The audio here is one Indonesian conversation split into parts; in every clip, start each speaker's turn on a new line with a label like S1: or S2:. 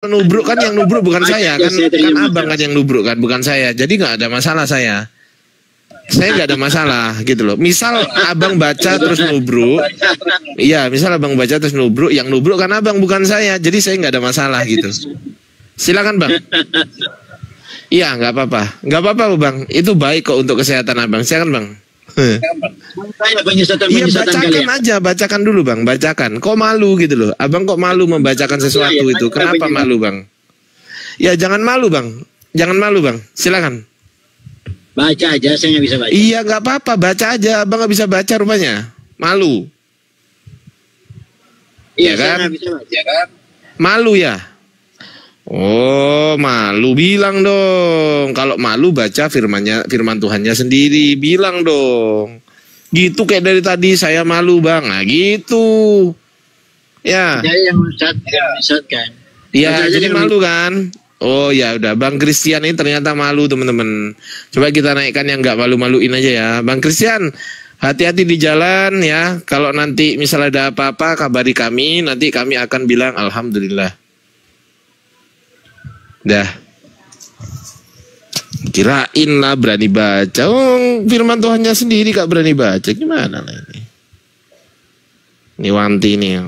S1: nubruk kan yang nubruk bukan saya kan abang kan yang nubruk kan bukan saya, jadi nggak ada masalah saya nggak ada masalah gitu loh. Misal abang baca terus nubruk, iya misal abang baca terus nubruk, yang nubruk kan abang bukan saya, jadi saya nggak ada masalah gitu. Silakan bang. Iya nggak apa-apa bang, itu baik kok untuk kesehatan abang. Silakan bang. Iya bacakan aja, bacakan dulu bang, bacakan. Kok malu gitu loh, abang kok malu membacakan sesuatu itu? Kenapa malu bang? Ya jangan malu bang, silakan.
S2: Baca aja, saya nggak bisa baca.
S1: Iya nggak apa-apa, baca aja. Abang nggak bisa baca rupanya, malu.
S2: Iya
S1: kan?
S2: Saya nggak bisa baca kan?
S1: Malu ya. Oh malu, bilang dong. Kalau malu baca firman Tuhannya sendiri, bilang dong. Gitu kayak dari tadi saya malu bang, nah gitu. Ya.
S2: Jadi yang Ustadz kan.
S1: Ya jadi malu kan. Oh ya udah, Bang Christian ini ternyata malu teman-teman. Coba kita naikkan yang nggak malu-maluin aja ya, Bang Christian. Hati-hati di jalan ya. Kalau nanti misalnya ada apa-apa kabari kami, nanti kami akan bilang alhamdulillah. Dah. Kirain lah berani baca. Oh, firman Tuhannya sendiri gak berani baca. Gimana lah ini? Ini Wanti nih.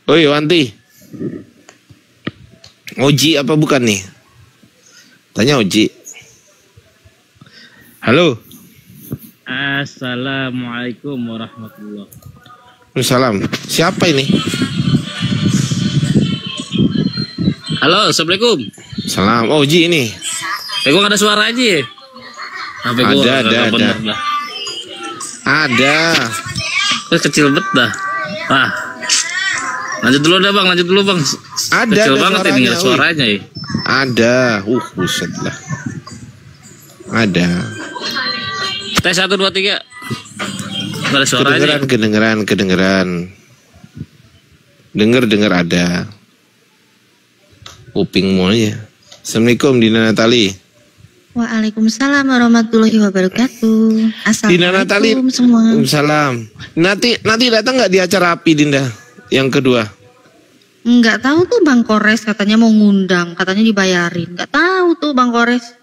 S1: Oi Wanti. Oji apa bukan nih? Tanya Oji. Halo.
S3: Assalamualaikum warahmatullahi wabarakatuh.
S1: Waalaikumsalam. Siapa ini?
S3: Halo, assalamualaikum.
S1: Salam. Oh, Ji ini.
S3: Gue gak ada suara aja ya?
S1: Ada. Ada.
S3: Kecil bet dah. Ah. Lanjut dulu bang.
S1: Ada.
S3: Kecil banget ini gak suaranya ya.
S1: Ada. Buset lah. Ada.
S3: Tes 1, 2, 3. Gak ada suaranya.
S1: Kedengeran. Dengar ada. Kupingmu aja. Assalamualaikum Dina Natali.
S4: Waalaikumsalam warahmatullahi wabarakatuh. Assalamualaikum semua.
S1: Salam. Nanti datang nggak di acara api Dinda yang kedua?
S4: Nggak tahu tuh Bang Kores katanya mau ngundang, katanya dibayarin. Nggak tahu tuh Bang Kores.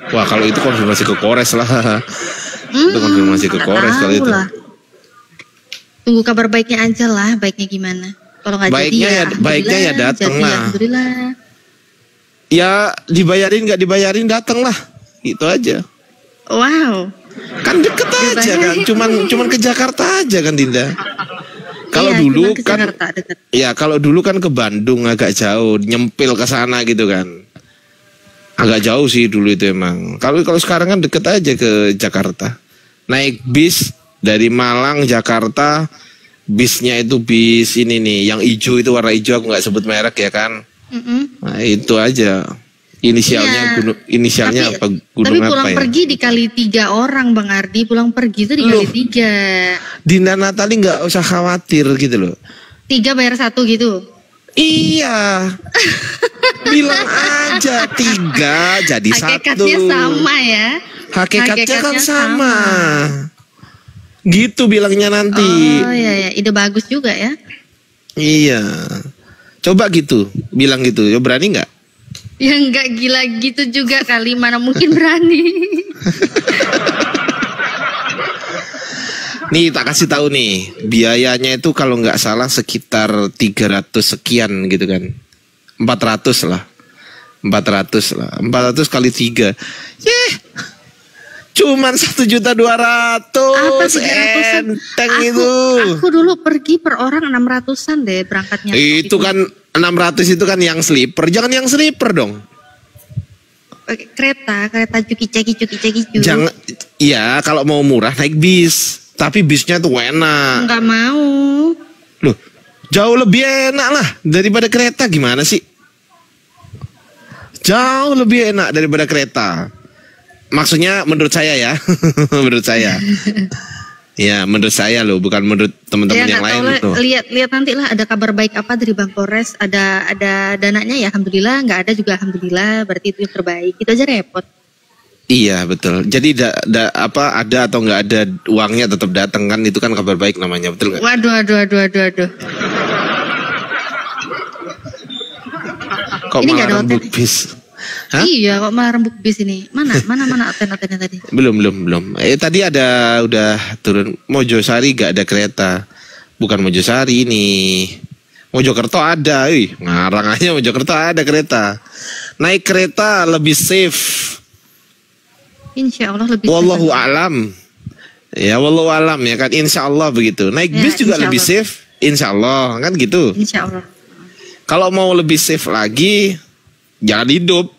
S1: Wah kalau itu konfirmasi ke Kores lah. Itu konfirmasi ke Kores kalau itu. Lah.
S4: Tunggu kabar baiknya aja lah, baiknya gimana? Kalau nggak jadi
S1: baiknya ya datang lah.
S4: Alhamdulillah.
S1: Ya dibayarin nggak dibayarin datang lah, itu aja.
S4: Wow.
S1: Kan deket aja kan, cuman ke Jakarta aja kan Dinda. Kalau dulu kan, ya kalau dulu kan ke Bandung agak jauh, nyempil ke sana gitu kan. Agak jauh sih dulu itu emang. Kalau sekarang kan deket aja ke Jakarta. Naik bis dari Malang Jakarta. Bisnya itu bis ini nih, yang hijau itu warna hijau, aku nggak sebut merek ya kan. Nah itu aja. Inisialnya inisialnya apa? Gunung
S4: tapi pulang
S1: apa ya?
S4: Pergi dikali 3 orang Bang Ardi, pulang pergi itu dikali 3.
S1: Dinda Natali nggak usah khawatir gitu loh.
S4: 3 bayar 1 gitu.
S1: Iya. Bilang aja 3 jadi 1.
S4: Hakikatnya sama ya.
S1: Hakikatnya kan sama. Gitu bilangnya nanti.
S4: Oh iya, ide bagus juga ya.
S1: Iya. Coba gitu, bilang gitu. Ya berani nggak?
S4: Ya nggak gila gitu juga kali, mana mungkin berani.
S1: Nih tak kasih tahu nih, biayanya itu kalau nggak salah sekitar 300 sekian gitu kan. 400 lah. 400 kali 3. Cuman 1.200.000.
S4: Apa 300-an?
S1: Enteng itu.
S4: Aku dulu pergi per orang 600-an deh berangkatnya.
S1: Itu kan 600 itu kan yang sleeper, jangan yang sleeper dong.
S4: Kereta cuki-ceki.
S1: Jangan, ya kalau mau murah naik bis. Tapi bisnya tuh enak.
S4: Enggak mau.
S1: Loh, jauh lebih enak lah daripada kereta, gimana sih? Jauh lebih enak daripada kereta. Maksudnya menurut saya ya. Menurut saya. Ya menurut saya loh, bukan menurut teman-teman yang lain loh.
S4: Lihat nanti lah ada kabar baik apa dari Bang Kores. Ada dananya ya alhamdulillah, nggak ada juga alhamdulillah, berarti itu yang terbaik. Itu aja repot.
S1: Iya betul. Jadi ada atau nggak ada uangnya tetap datang kan, itu kan kabar baik namanya, betul nggak?
S4: Waduh.
S1: Kok
S4: Ini
S1: malah
S4: nggak ada
S1: rembuk
S4: hotel.
S1: bis? Hah?
S4: Iya, kok malah rembuk bis ini. Mana aten-atennya tadi?
S1: Belum. Tadi udah turun Mojosari gak ada kereta. Bukan Mojosari ini. Mojokerto ada, ngarang aja Mojokerto ada kereta. Naik kereta lebih safe.
S4: Insya Allah lebih.
S1: Wallahu alam. Ya wallahu alam ya kan, insya Allah begitu. Naik
S4: Ya,
S1: bis juga
S4: insya
S1: lebih
S4: Allah.
S1: safe, insya Allah kan gitu.
S4: Insya Allah.
S1: Kalau mau lebih safe lagi, jangan hidup.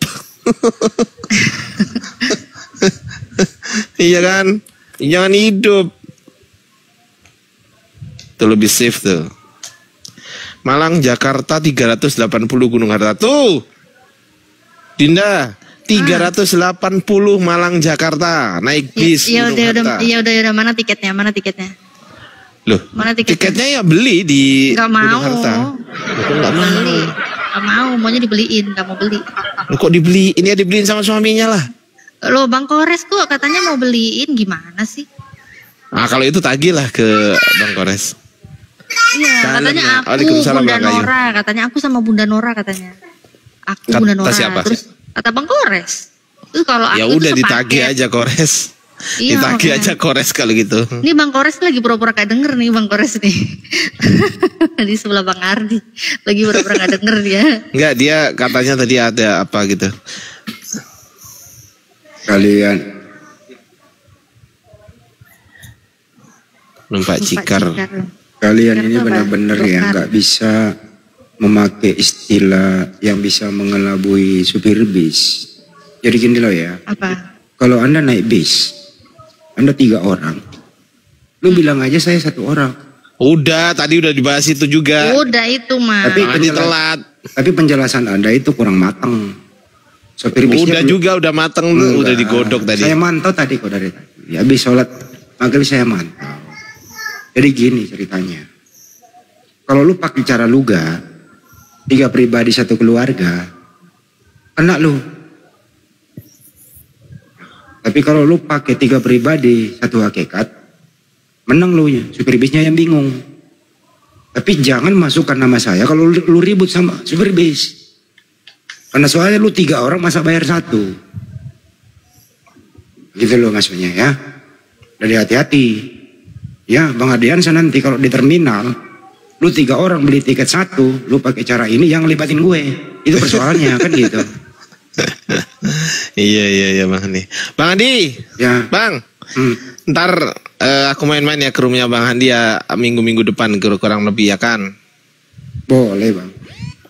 S1: Iya kan, jangan hidup. Itu lebih safe tuh. Malang Jakarta 380 Gunung Harta. Tuh Dinda 380 Malang Jakarta naik bis
S4: Ya
S1: Gunung Harta.
S4: udah mana tiketnya?
S1: Loh,
S4: Mana
S1: tiketnya ya beli di
S4: Nggak
S1: Gunung
S4: mau.
S1: Harta. Nggak mau.
S4: Beli. Nggak mau, maunya dibeliin, nggak mau beli.
S1: Loh, kok dibeli? Ini ya dibeliin sama suaminya lah.
S4: Lo Bang Kores kok katanya mau beliin, gimana sih?
S1: Nah kalau itu tagih lah ke Bang Kores.
S4: Iya,
S1: Salam
S4: katanya
S1: ya.
S4: aku
S1: Waalaikumsalam,
S4: Bunda
S1: Bang Ayu.
S4: Nora, katanya aku sama Bunda Nora katanya. Aku
S1: Kata
S4: Bunda Nora.
S1: siapa?
S4: Terus kata Bang Kores. Terus kalau aku
S1: Ya
S4: tuh
S1: udah
S4: sepaket.
S1: ditagih aja Kores.
S4: Iya,
S1: Ditagih
S4: makanya.
S1: aja Kores kalau gitu.
S4: Ini Bang Kores lagi pura-pura gak denger nih Bang Kores nih. Di sebelah Bang Ardi. Lagi pura-pura gak denger dia.
S1: Enggak, dia katanya tadi ada apa gitu.
S5: Kalian
S1: Numpak cikar.
S5: Kalian ini
S4: Apa?
S5: benar-benar ya
S4: Dokter.
S5: nggak bisa memakai istilah yang bisa mengelabui supir bis. Jadi gini loh ya,
S4: Apa?
S5: kalau Anda naik bis, Anda 3 orang, lu bilang aja saya 1 orang.
S1: Udah, tadi udah dibahas itu juga.
S4: Udah itu mah.
S5: Tapi
S1: Tadi telat.
S5: Tapi penjelasan Anda itu kurang matang. Supir
S1: Udah
S5: bisnya
S1: juga udah mateng lu, udah digodok tadi.
S5: Saya mantau tadi kok dari tadi. Habis sholat maghrib saya mantau. Jadi gini ceritanya. Kalau lu pakai cara luga, 3 pribadi 1 keluarga, kena lu. Tapi kalau lu pakai 3 pribadi 1 hakikat, menang lu ya. Supir bisnya yang bingung. Tapi jangan masukkan nama saya kalau lu ribut sama supir bis. Karena soalnya lu 3 orang masa bayar 1. Gitu loh maksudnya ya. Jadi hati-hati. Ya Bang Adian nanti kalau di terminal, lu 3 orang beli tiket 1, lu pakai cara ini yang libatin gue. Itu persoalannya kan gitu.
S1: Iya Bang Andi. Bang Andi.
S5: Ya.
S1: Bang. Ntar aku main-main ya ke rumahnya Bang Andi ya minggu-minggu depan kurang lebih ya kan.
S5: Boleh Bang.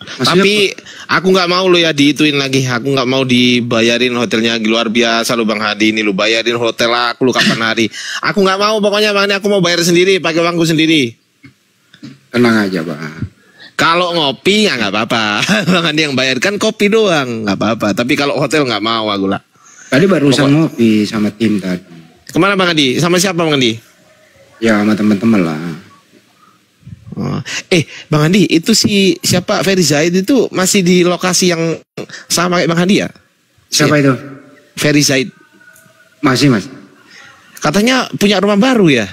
S5: Maksudnya,
S1: Tapi aku nggak mau lo ya diituin lagi. Aku nggak mau dibayarin hotelnya luar biasa lo Bang Hadi ini lo bayarin hotel aku lo kapan hari. Aku nggak mau pokoknya Bang Hadi, aku mau bayar sendiri pakai uangku sendiri.
S5: tenang aja Bang.
S1: Kalau ngopi ya nggak apa-apa. Bang Hadi yang bayar kan kopi doang nggak apa-apa. Tapi kalau hotel nggak mau aku lah.
S5: Tadi barusan ngopi sama tim tadi.
S1: Kemana Bang Hadi? Sama siapa Bang Hadi?
S5: Ya sama teman-teman lah.
S1: Oh. Bang Andi, itu si siapa Ferry Zaid itu masih di lokasi yang sama kayak Bang Andi ya?
S5: Siapa itu?
S1: Ferry Zaid.
S5: Masih Mas.
S1: Katanya punya rumah baru ya?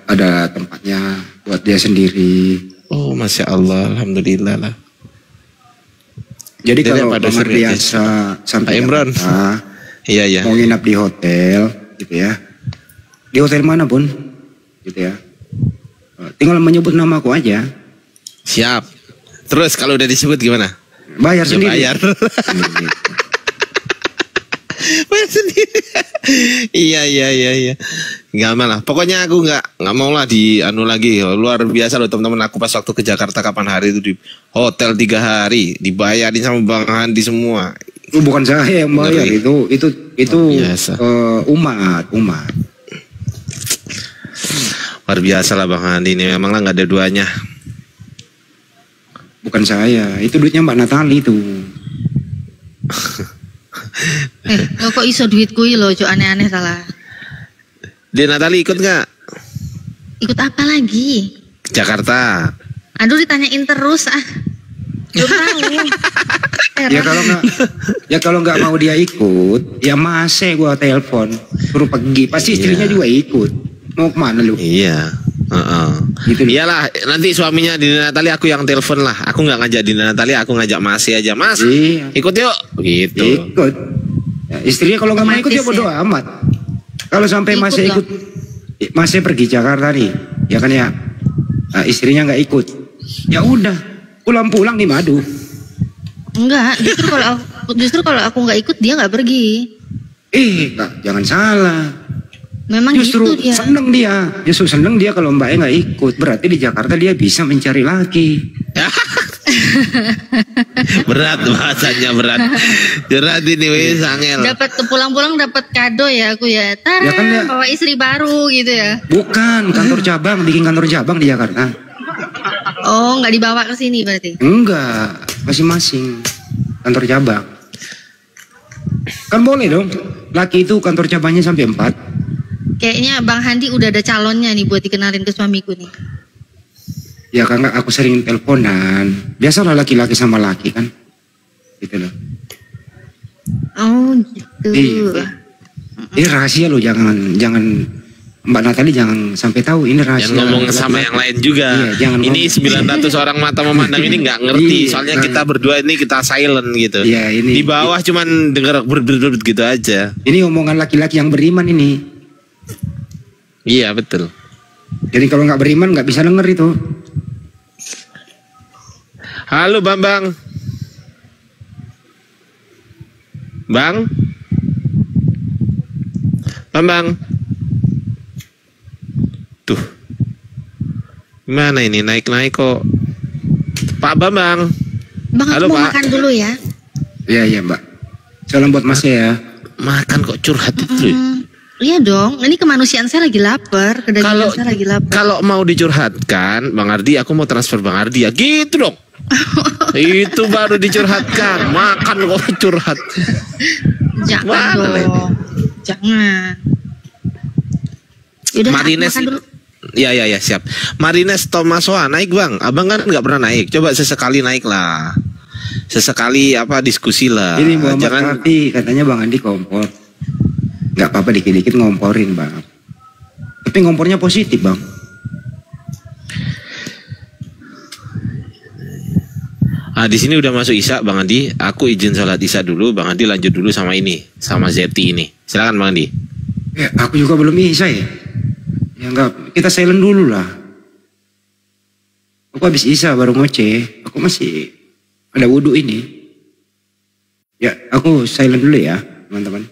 S5: Ada tempatnya buat dia sendiri.
S1: Oh, Masya Allah, Alhamdulillah lah.
S5: Jadi
S1: Dia
S5: kalau
S1: pada
S5: Bang
S1: suruh dia.
S5: Ardiansa sampai
S1: Pak Imran.
S5: Jakarta,
S1: Iya.
S5: mau nginap di hotel gitu ya, di hotel mana pun gitu ya, tinggal menyebut namaku aja,
S1: Siap. Terus kalau udah disebut gimana?
S5: bayar
S1: Ya,
S5: sendiri.
S1: bayar.
S5: Gitu.
S1: Bayar sendiri. Iya. Gak malah. Pokoknya aku nggak mau lah di anu lagi. Luar biasa loh teman-teman. Aku pas waktu ke Jakarta kapan hari itu di hotel 3 hari dibayarin sama Bang Handi semua.
S5: Itu bukan saya yang bayar,
S1: Ngeri.
S5: itu
S1: Biasa.
S5: umat.
S1: Luar biasa lah Bang Handi ini. Memang lah nggak ada duanya.
S5: Bukan saya, itu duitnya Mbak Natali itu.
S4: Lo kok iso duit kui lo, jo aneh-aneh salah.
S1: Dia Natali ikut nggak?
S4: Ikut apa lagi?
S1: Ke Jakarta.
S4: Aduh ditanyain terus ah. Belum tahu.
S5: Ya kalau nggak mau dia ikut, ya masa gua telepon suruh pergi, pasti istrinya juga ikut. Mau kemana lu?
S1: Iya.
S5: Gitu.
S1: Iyalah, nanti suaminya Dinda Natali aku yang telepon lah. Aku nggak ngajak Dinda Natali, aku ngajak Masih aja. Mas,
S5: Iya.
S1: ikut yuk. Gitu.
S5: Ikut. Ya, istrinya kalau nggak mau ikut ya bodo amat. Kalau sampai
S4: Ikut
S5: masih
S4: dong.
S5: ikut, masih pergi Jakarta nih, ya kan ya. Nah, istrinya nggak ikut, ya udah pulang-pulang di Madu.
S4: Enggak, justru kalau aku nggak ikut dia nggak pergi.
S5: Kak, jangan salah.
S4: Memang
S5: Justru
S4: gitu dia.
S5: seneng dia kalau Mbaknya nggak ikut. Berarti di Jakarta dia bisa mencari laki.
S1: Berat bahasanya, berat. Berat ini wis angel.
S4: Dapat pulang-pulang dapat kado ya aku ya. Tara,
S5: Ya kan ya.
S4: bawa istri baru gitu ya.
S5: Bukan kantor cabang, bikin kantor cabang di Jakarta.
S4: Oh, nggak dibawa ke sini berarti.
S5: Enggak, masing-masing kantor cabang. Kan boleh dong. Laki itu kantor cabangnya sampai 4.
S4: Kayaknya Bang Handi udah ada calonnya nih buat dikenalin ke suamiku nih.
S5: Ya karena aku sering teleponan. Biasalah laki-laki sama laki kan. Gitu loh.
S4: Oh gitu.
S5: Iya. Ini rahasia loh, jangan Mbak Natali jangan sampai tahu ini rahasia.
S1: Jangan ngomong sama yang lain juga.
S5: Iya, jangan
S1: ini 900 orang mata memandang ini nggak ngerti.
S5: Iya,
S1: Soalnya kita berdua ini kita silent gitu.
S5: Iya, ini.
S1: Di bawah cuman dengar ber gitu aja.
S5: Ini omongan laki-laki yang beriman ini.
S1: Iya betul.
S5: Jadi kalau nggak beriman nggak bisa denger itu.
S1: Halo Bambang. Bang. Bambang. Tuh. Gimana ini naik-naik kok. Pak Bambang.
S4: Bang,
S1: Halo,
S4: aku mau
S1: Pak.
S4: makan dulu ya.
S5: Iya Mbak. Salam buat Mas ya.
S1: Makan kok curhat itu.
S4: Iya dong, ini kemanusiaan saya lagi lapar, kedagingan saya lagi lapar.
S1: Kalau mau dicurhatkan, Bang Ardi, aku mau transfer Bang Ardi ya, gitu dong. Itu baru dicurhatkan, makan kok curhat.
S4: Jangan
S1: Mana
S4: dong,
S1: ini?
S4: jangan. Yaudah, aku
S1: Marines,
S4: makan dulu.
S1: ya siap. Marines Tomasoa naik Bang, Abang kan nggak pernah naik, coba sesekali naik lah. Sesekali diskusi lah.
S5: Ini Muhammad Rafi katanya Bang Andi kompor. Nggak apa-apa dikit-dikit ngomporin Bang. Tapi ngompornya positif Bang.
S1: Di sini udah masuk Isya Bang Andi. Aku izin sholat Isya dulu, Bang Andi lanjut dulu sama ini, sama Zeti ini. Silakan Bang Andi.
S5: Ya, aku juga belum bisa ya. Ya enggak, kita silent dulu lah. Aku habis Isya baru ngoceh. Aku masih ada wudhu ini. Ya, aku silent dulu ya, teman-teman.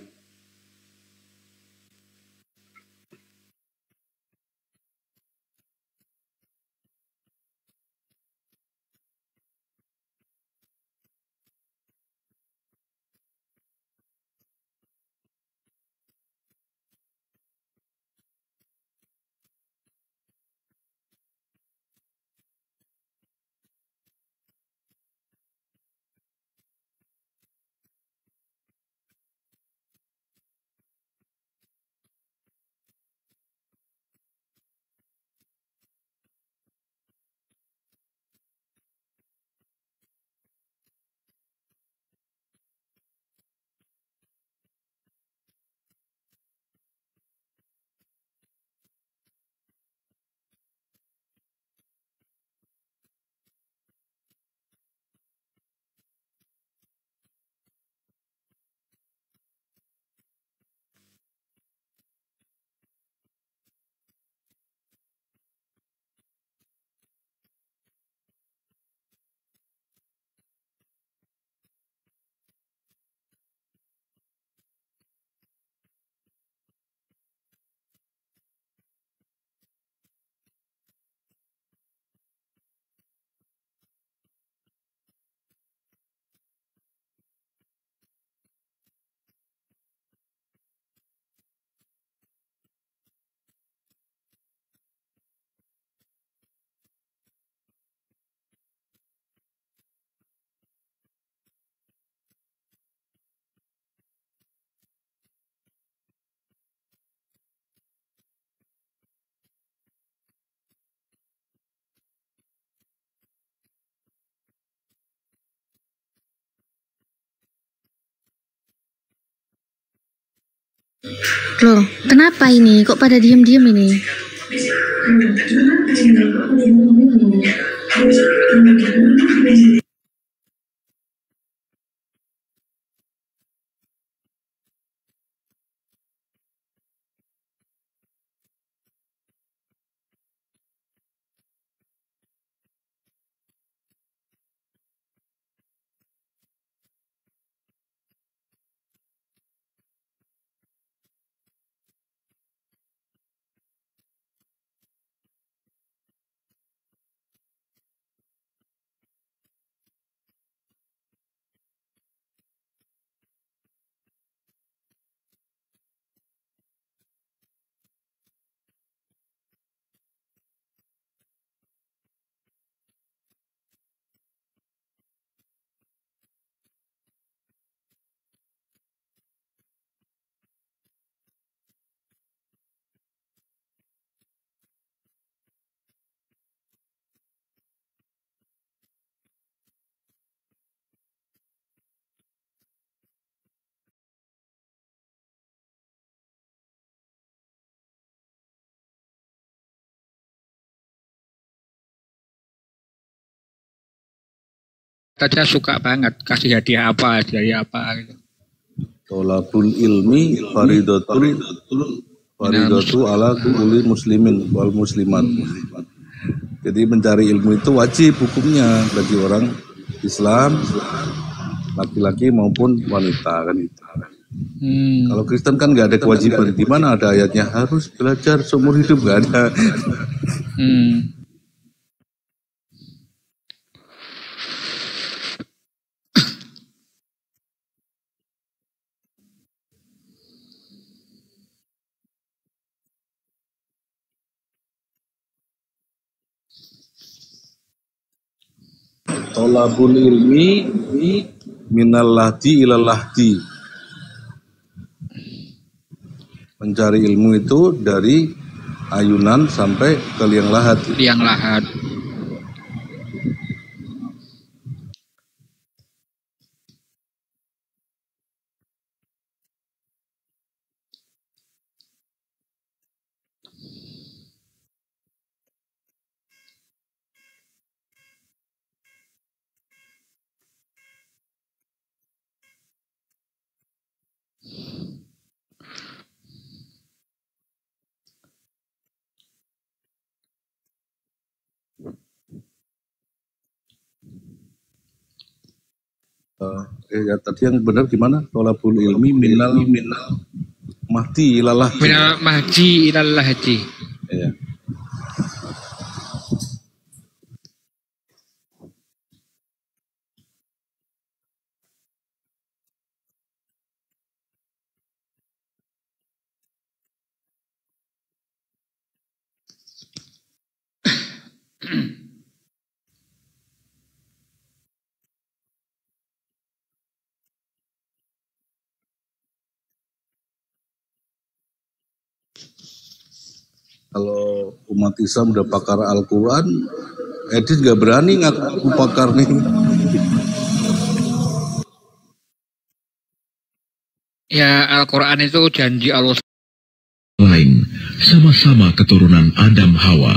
S4: Loh, kenapa ini? Kok pada diem-diem ini?
S6: Saya suka banget kasih hadiah apa gitu.
S7: Tolabul ilmi faridatu ala kulli muslimin wal muslimat. Jadi mencari ilmu itu wajib hukumnya bagi orang Islam, laki-laki maupun wanita kan itu. Kalau Kristen kan nggak ada kewajiban. Di mana ada ayatnya harus belajar seumur hidup, nggak ada. Tolabul ilmi minal lahdi ilal lahdi. Mencari ilmu itu dari ayunan sampai ke liang lahat.
S6: Liang lahat.
S7: Ya, tadi yang benar gimana? Tolabul ilmi minal mahdi ilalah.
S6: Minal mahdi ilalah haji.
S7: Ya. Kalau umat Islam udah pakar Al-Quran, Edith gak berani ngaku pakar nih.
S6: Ya, Al-Quran itu janji Allah.
S8: Lain, sama-sama keturunan Adam Hawa.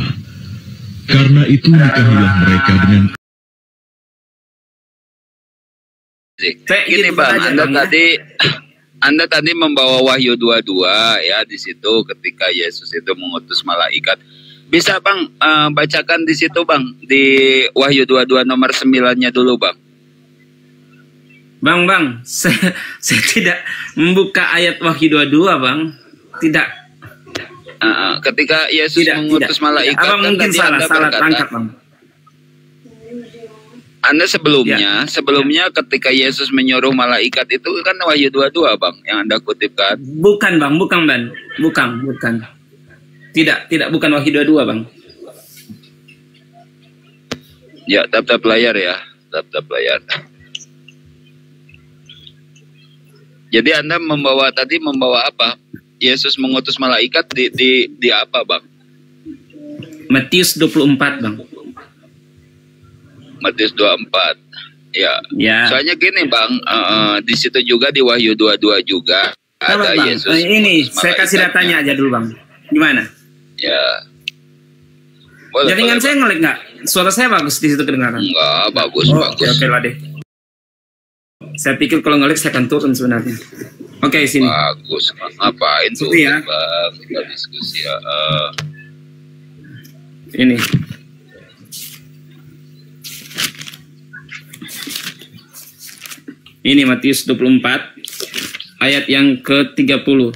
S8: Karena itu nikahilah mereka dengan...
S9: Gini Bang, Anda tadi membawa Wahyu 22 ya di situ ketika Yesus itu mengutus malaikat. Bisa Bang bacakan di situ Bang, di Wahyu 22 nomor 9-nya dulu Bang.
S10: Bang, saya tidak membuka ayat Wahyu 22 Bang. Tidak.
S9: Ketika Yesus mengutus malaikat,
S10: Abang mungkin salah tangkap Bang.
S9: Anda sebelumnya ketika Yesus menyuruh malaikat itu kan Wahyu 22 Bang yang Anda kutipkan.
S10: Bukan Bang. Tidak bukan Wahyu 22 Bang.
S9: Ya, tap layar ya, tap layar. Jadi Anda membawa apa? Yesus mengutus malaikat di apa Bang?
S10: Matius 24 Bang.
S9: Matius 24. Ya. Soalnya gini Bang, di situ juga di Wahyu 22 juga ada
S10: Bang,
S9: Yesus.
S10: Ini saya kasih datanya aja dulu Bang. Gimana?
S9: Ya.
S10: Jaringan saya ngelag nggak? Suara saya bagus di situ kedengaran?
S9: Enggak, bagus, bagus.
S10: Oke lah deh. Saya pikir kalau ngelag saya akan turun sebenarnya. Oke, sini.
S9: Bagus, ngapain tuh?
S10: Ya.
S9: Bang, kita diskusi ya.
S10: Ini. Ini Matius 24 ayat yang ke-30.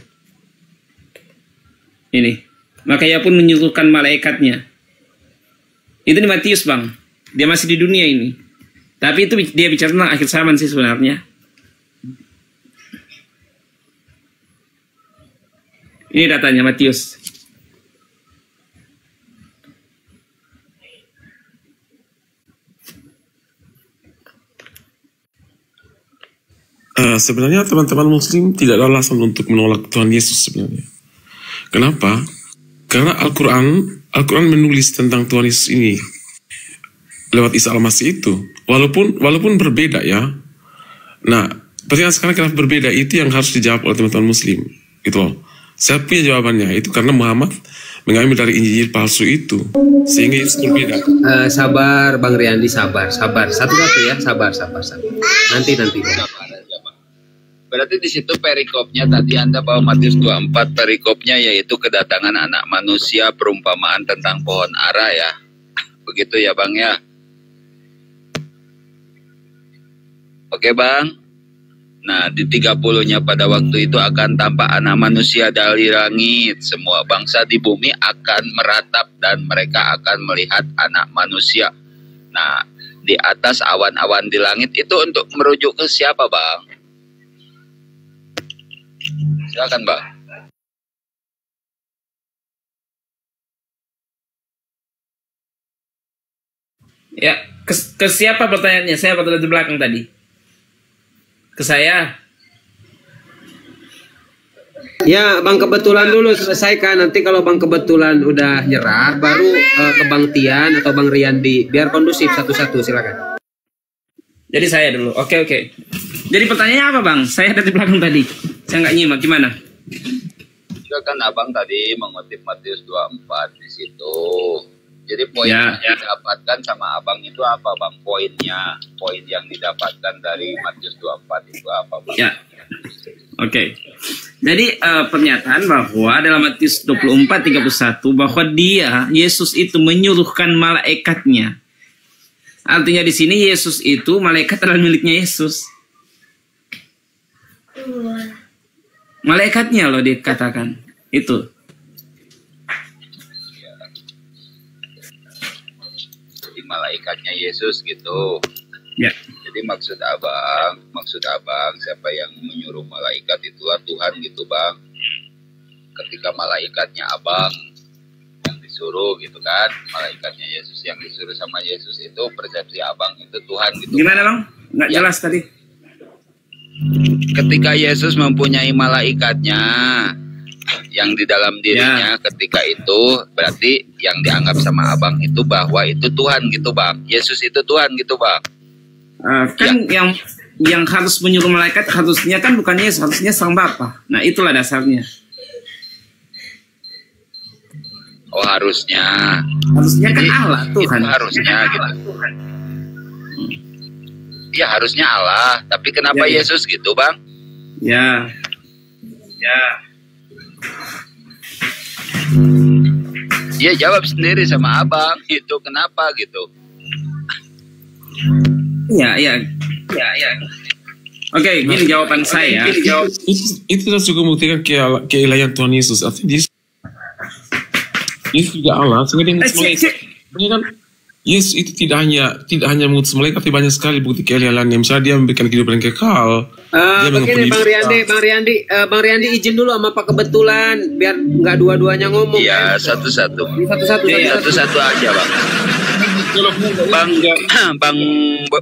S10: Ini. Maka ia pun menyuruhkan malaikatnya. Itu di Matius, Bang. Dia masih di dunia ini. Tapi itu dia bicara tentang akhir zaman sih sebenarnya. Ini datanya Matius.
S11: Sebenarnya teman-teman muslim tidak ada alasan untuk menolak Tuhan Yesus sebenarnya. Kenapa? Karena Al-Quran menulis tentang Tuhan Yesus ini lewat Isa Al-Masih itu. Walaupun berbeda ya. Nah, pertanyaan sekarang kenapa berbeda itu yang harus dijawab oleh teman-teman muslim. Gitu loh. Saya punya jawabannya. Itu karena Muhammad mengambil dari Injil palsu itu. Sehingga itu berbeda.
S12: Sabar Bang Riyandi, sabar. Satu-satu ya, sabar. Nanti.
S9: Berarti di situ perikopnya tadi Anda bawa Matius 24 perikopnya yaitu kedatangan anak manusia, perumpamaan tentang pohon ara ya. Begitu ya Bang ya. Oke Bang. Nah di 30-nya pada waktu itu akan tampak anak manusia dari langit. Semua bangsa di bumi akan meratap dan mereka akan melihat anak manusia. Nah di atas awan-awan di langit itu untuk merujuk ke siapa Bang? Silakan Bang.
S10: Ya, ke siapa pertanyaannya? Saya berada di belakang tadi. Ke saya.
S12: Ya, Bang kebetulan dulu selesaikan. Nanti kalau Bang kebetulan udah nyerah, baru ke Bang Tian atau Bang Riyandi. Biar kondusif satu-satu, silakan.
S10: Jadi saya dulu. Oke. Jadi pertanyaannya apa Bang? Saya ada di belakang tadi. Saya nggak nyimak. Gimana?
S9: Juga kan Abang tadi mengutip Matius 24 di situ. Jadi poin yang didapatkan sama Abang itu apa Bang? Poin yang didapatkan dari Matius 24 itu apa Bang?
S10: Ya. Oke. Jadi pernyataan bahwa dalam Matius 24:31 bahwa Yesus itu menyuruhkan malaikatnya. Artinya di sini Yesus itu malaikat adalah miliknya Yesus. Malaikatnya loh dikatakan itu.
S9: Jadi malaikatnya Yesus gitu.
S10: Ya.
S9: Jadi maksud abang siapa yang menyuruh malaikat itulah Tuhan gitu Bang. Ketika malaikatnya abang yang disuruh gitu kan, malaikatnya Yesus yang disuruh sama Yesus itu persepsi abang itu Tuhan gitu.
S10: Gimana Bang? Nggak jelas tadi.
S9: Ketika Yesus mempunyai malaikatnya yang di dalam dirinya ketika itu berarti yang dianggap sama abang itu bahwa itu Tuhan gitu Bang. Yesus itu Tuhan gitu Bang.
S10: Yang harus menyuruh malaikat harusnya kan bukan Yesus, harusnya Sang Bapa. Nah itulah dasarnya.
S9: Oh harusnya
S10: kan Allah Tuhan.
S9: Harusnya gitu. Ya harusnya Allah, tapi kenapa Yesus gitu Bang?
S10: Ya.
S9: Dia jawab sendiri sama abang itu kenapa gitu.
S10: Iya. Oke, gini jawaban saya.
S11: Itu juga membuktikan keilahian Tuhan Yesus. Artinya Yesus juga Allah. Sebenarnya kan Yesus itu tidak hanya mengutus malaikat, tapi banyak sekali bukti keilahiannya. Misalnya dia memberikan kehidupan yang kekal.
S12: Begini Bang Riyandi izin dulu sama Pak kebetulan biar nggak dua-duanya ngomong.
S9: Iya satu-satu. Satu-satu aja Bang.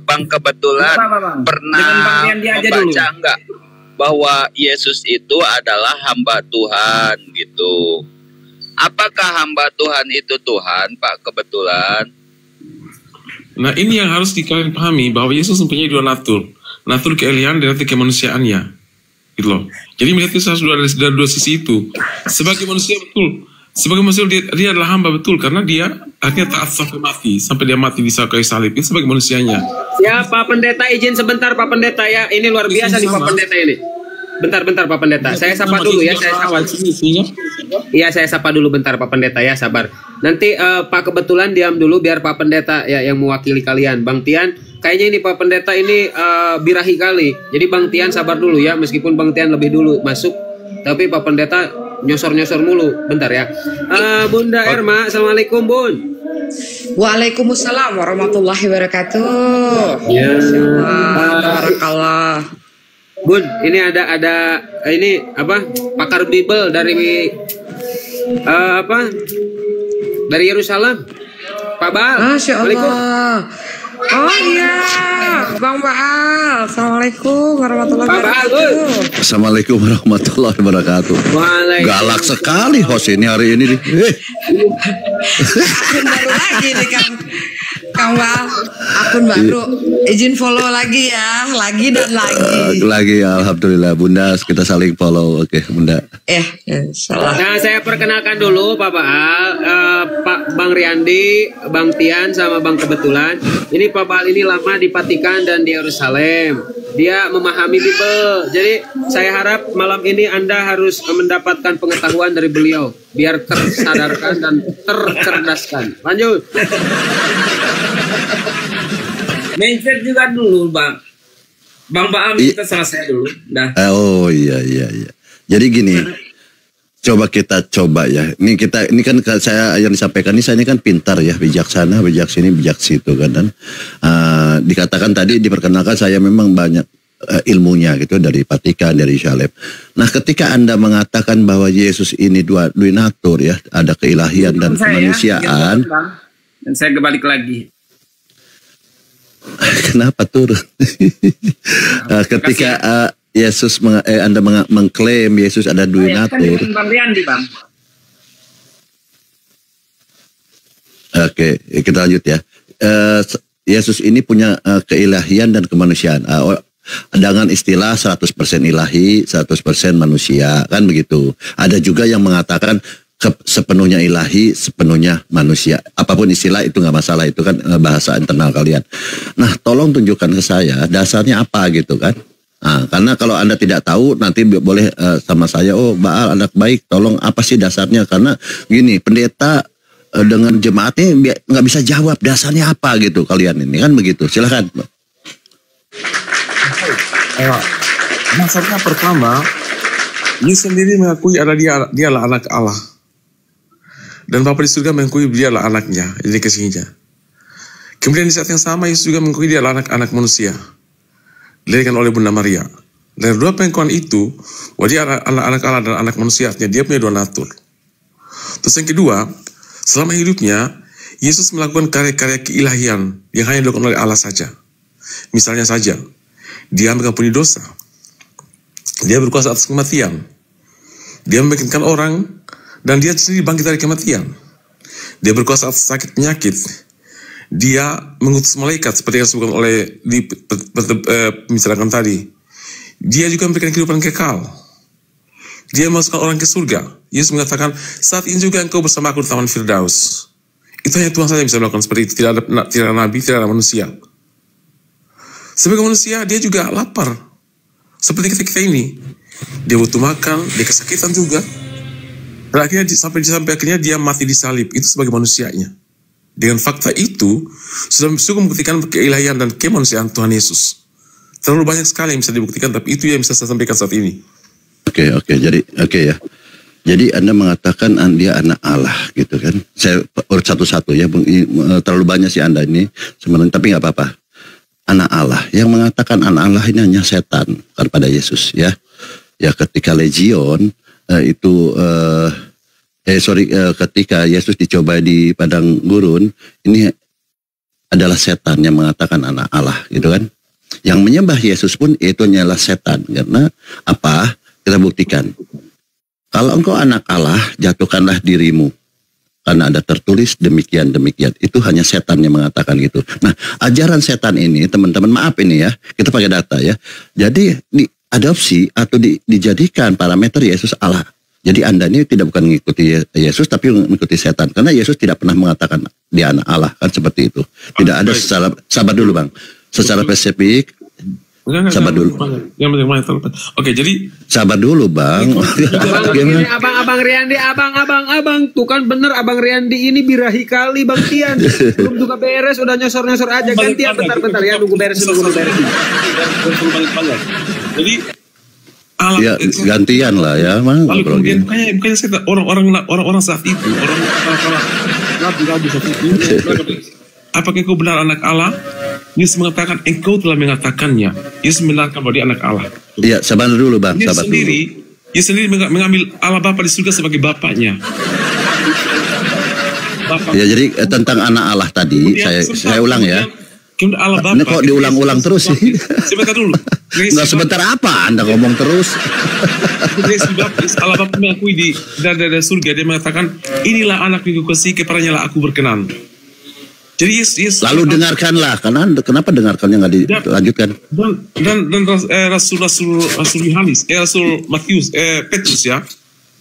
S9: Bang kebetulan pernah membaca enggak bahwa Yesus itu adalah hamba Tuhan gitu. Apakah hamba Tuhan itu Tuhan Pak kebetulan?
S11: Nah ini yang harus kalian pahami bahwa Yesus mempunyai dua natur keelihan dan natur kemanusiaannya gitu loh. Jadi melihat Yesus harus dari dua sisi itu. Sebagai manusia betul, sebagai manusia dia adalah hamba betul karena dia Akhirnya taat sampai mati, sampai dia mati di kayu salib. Itu sebagai manusianya.
S12: Ya Pak Pendeta, izin sebentar Pak Pendeta ya. Ini luar biasa nih Pak Pendeta ini. Bentar Pak Pendeta. Saya sapa dulu ya. Iya, saya sapa dulu bentar Pak Pendeta ya, sabar. Nanti Pak kebetulan diam dulu biar Pak Pendeta ya yang mewakili kalian. Bang Tian, kayaknya ini Pak Pendeta ini birahi kali. Jadi Bang Tian sabar dulu ya, meskipun Bang Tian lebih dulu masuk. Tapi Pak Pendeta nyosor-nyosor mulu. Bentar ya. Bunda Erma, Assalamualaikum Bun.
S13: Waalaikumsalam warahmatullahi wabarakatuh.
S12: Ya.
S13: Barakallah.
S12: Bun, ini ada ini apa? Pakar Bible dari apa? Dari Yerusalem. Pak Baal.
S13: Masya Allah. Oh iya, Bang Baal. Assalamualaikum warahmatullahi wabarakatuh.
S14: Assalamualaikum warahmatullahi wabarakatuh. Galak sekali host ini hari ini.
S13: Akun baru lagi nih Kang Baal. Akun baru. Izin follow lagi ya, lagi dan lagi.
S14: Lagi, alhamdulillah Bunda, kita saling follow. Oke, Bunda.
S12: Salah. Nah, saya perkenalkan dulu Pak Baal, Pak Bang Riyandi, Bang Tian sama Bang Kebetulan. Ini Pak Baal ini lama di Vatikan dan di Yerusalem. Dia memahami Bible. Jadi saya harap malam ini Anda harus mendapatkan pengetahuan dari beliau biar tersadarkan dan tercerdaskan. Lanjut.
S10: Mindset juga dulu Bang. Bang Baal kita selesai dulu. Dah.
S14: Oh iya. Jadi gini, kita coba ya. Ini kan saya yang disampaikan ini, saya ini kan pintar ya, bijaksana, bijak sini, bijak situ kan. Dan dikatakan tadi diperkenalkan saya memang banyak ilmunya gitu dari Vatikan, dari Yerusalem. Nah, ketika Anda mengatakan bahwa Yesus ini duinatur ya, ada keilahian dan kemanusiaan.
S10: Dan saya kembali lagi.
S14: Kenapa turun? Ketika Yesus Anda mengklaim Yesus ada duinatur.
S10: Bang.
S14: Oke, kita lanjut ya. Yesus ini punya keilahian dan kemanusiaan. Dengan istilah 100% ilahi, 100% manusia, kan begitu. Ada juga yang mengatakan sepenuhnya ilahi, sepenuhnya manusia. Apapun istilah itu nggak masalah, itu kan bahasa internal kalian. Nah, tolong tunjukkan ke saya dasarnya apa gitu kan. Nah, karena kalau Anda tidak tahu nanti boleh sama saya, oh Baal anak baik, tolong apa sih dasarnya. Karena gini, pendeta dengan jemaatnya nggak bisa jawab dasarnya apa gitu kalian ini, kan begitu. Silakan.
S11: Dasarnya pertama, Yesus sendiri mengakui dialah anak Allah. Dan Bapa di surga mengakui dialah anaknya, ini kasihnya. Kemudian di saat yang sama Yesus juga mengakui dialah anak manusia, dilahirkan oleh Bunda Maria. Dari dua pengakuan itu, bahwa dia anak Allah dan anak manusia, artinya dia punya dua natur. Terus yang kedua, selama hidupnya Yesus melakukan karya-karya keilahian yang hanya dilakukan oleh Allah saja. Misalnya saja, dia mengampuni dosa, dia berkuasa atas kematian, dia membangkitkan orang, dan dia sendiri bangkit dari kematian. Dia berkuasa atas sakit penyakit. Dia mengutus malaikat seperti yang disebutkan oleh misalkan tadi. Dia juga memberikan kehidupan kekal. Dia memasukkan orang ke surga. Yesus mengatakan, saat ini juga engkau bersama aku di Taman Firdaus. Itu hanya Tuhan saja yang bisa melakukan seperti itu. Tidak ada nabi, tidak ada manusia. Sebagai manusia, dia juga lapar. Seperti kita ini. Dia butuh makan, dia kesakitan juga. Dan akhirnya sampai akhirnya dia mati di salib. Itu sebagai manusianya. Dengan fakta itu sudah membuktikan keilahian dan kemanusiaan Tuhan Yesus. Terlalu banyak sekali yang bisa dibuktikan, tapi itu yang bisa saya sampaikan saat ini.
S14: Oke, ya. Jadi Anda mengatakan dia anak Allah gitu kan. Saya urut satu-satu ya. Terlalu banyak sih Anda ini sebenarnya, tapi nggak apa-apa. Anak Allah. Yang mengatakan anak Allah ini hanya setan kepada Yesus ya. Ya ketika legion ketika Yesus dicoba di padang gurun, ini adalah setan yang mengatakan anak Allah gitu kan. Yang menyembah Yesus pun itu hanyalah setan. Karena apa? Kita buktikan. Kalau engkau anak Allah, jatuhkanlah dirimu. Karena ada tertulis demikian. Itu hanya setan yang mengatakan gitu. Nah, ajaran setan ini, teman-teman, maaf ini ya, kita pakai data ya. Jadi diadopsi atau dijadikan parameter Yesus Allah. Jadi Anda ini tidak bukan mengikuti Yesus tapi mengikuti setan. Karena Yesus tidak pernah mengatakan dia anak Allah, kan seperti itu. Tidak ada secara, sabar dulu Bang. Secara spesifik, sabar dulu.
S11: Oke, jadi
S14: sabar dulu Bang.
S12: Abang Riyandi, abang tuh kan bener Abang Riyandi ini birahi kali Bang Tian. Belum juga beres, udah nyosor aja. Gantian bentar ya, nunggu beres.
S11: Jadi Allah,
S14: ya gantian lah ya, Mang.
S11: Lalu kemudian bukannya saya orang saat itu, orang rabi saat itu, apakah kau benar anak Allah? Yesus mengatakan engkau telah mengatakannya. Yesus membenarkan bahwa dia anak Allah.
S14: Iya, sabar dulu Bang, sabar dulu.
S11: Yesus sendiri mengambil Allah Bapa di surga sebagai bapaknya.
S14: Ya, jadi tentang anak Allah tadi, saya ulang ya.
S11: Allah Bapa.
S14: Ini kok diulang-ulang terus sih?
S11: Sebentar dulu.
S14: Nggak sebentar apa? Anda ngomong terus.
S11: Allah Bapa mengakui di dari surga, dia mengatakan, inilah anak yang kukasihi, kepadanya lah aku berkenan. Jadi Yesus
S14: lalu dengarkanlah, karena kenapa dengarkannya nggak dilanjutkan?
S11: Dan Rasul Yohanes, Rasul Matius, Petrus ya,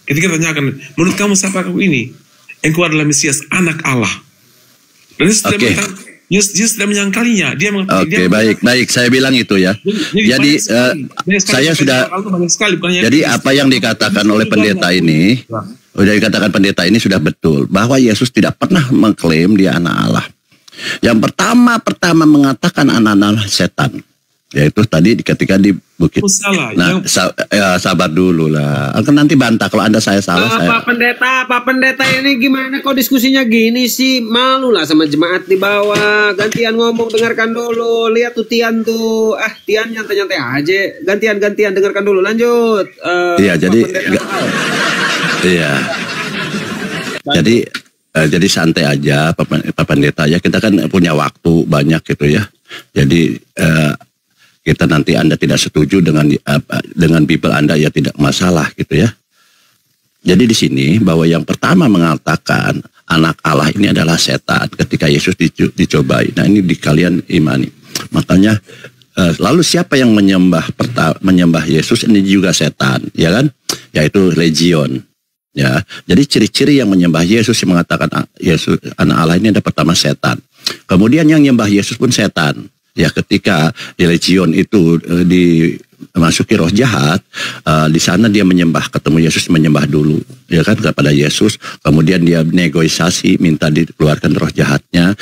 S11: ketika tanyakan, menurut kamu siapa aku ini? Engkau adalah Mesias, anak Allah. Dan Yesus tidak menyangkalinya.
S14: Oke, baik, saya bilang itu ya. Jadi saya sudah. Jadi apa yang dikatakan oleh pendeta ini, sudah betul bahwa Yesus tidak pernah mengklaim dia anak Allah. Yang pertama mengatakan anak-anak setan, yaitu tadi ketika di bukit. Nah, sabar dulu lah. Akan nanti bantah kalau Anda saya salah.
S12: Pak pendeta ini gimana kok diskusinya gini sih? Malu lah sama jemaat di bawah. Gantian ngomong, dengarkan dulu. Lihat tuh Tian tuh. Tian nyantai-nyantai aja. Gantian dengarkan dulu. Lanjut.
S14: Iya, jadi santai aja Pak Pendeta ya, kita kan punya waktu banyak gitu ya. Jadi kita nanti Anda tidak setuju dengan Bible Anda ya tidak masalah gitu ya. Jadi di sini bahwa yang pertama mengatakan anak Allah ini adalah setan ketika Yesus dicobai. Nah ini di kalian imani. Makanya lalu siapa yang menyembah Yesus ini juga setan, ya kan? Yaitu legion. Ya, jadi ciri-ciri yang menyembah Yesus yang mengatakan Yesus anak Allah ini ada pertama setan. Kemudian yang menyembah Yesus pun setan. Ya, ketika di legion itu dimasuki roh jahat, di sana dia ketemu Yesus menyembah dulu, ya kan, kepada Yesus. Kemudian dia negosiasi minta dikeluarkan roh jahatnya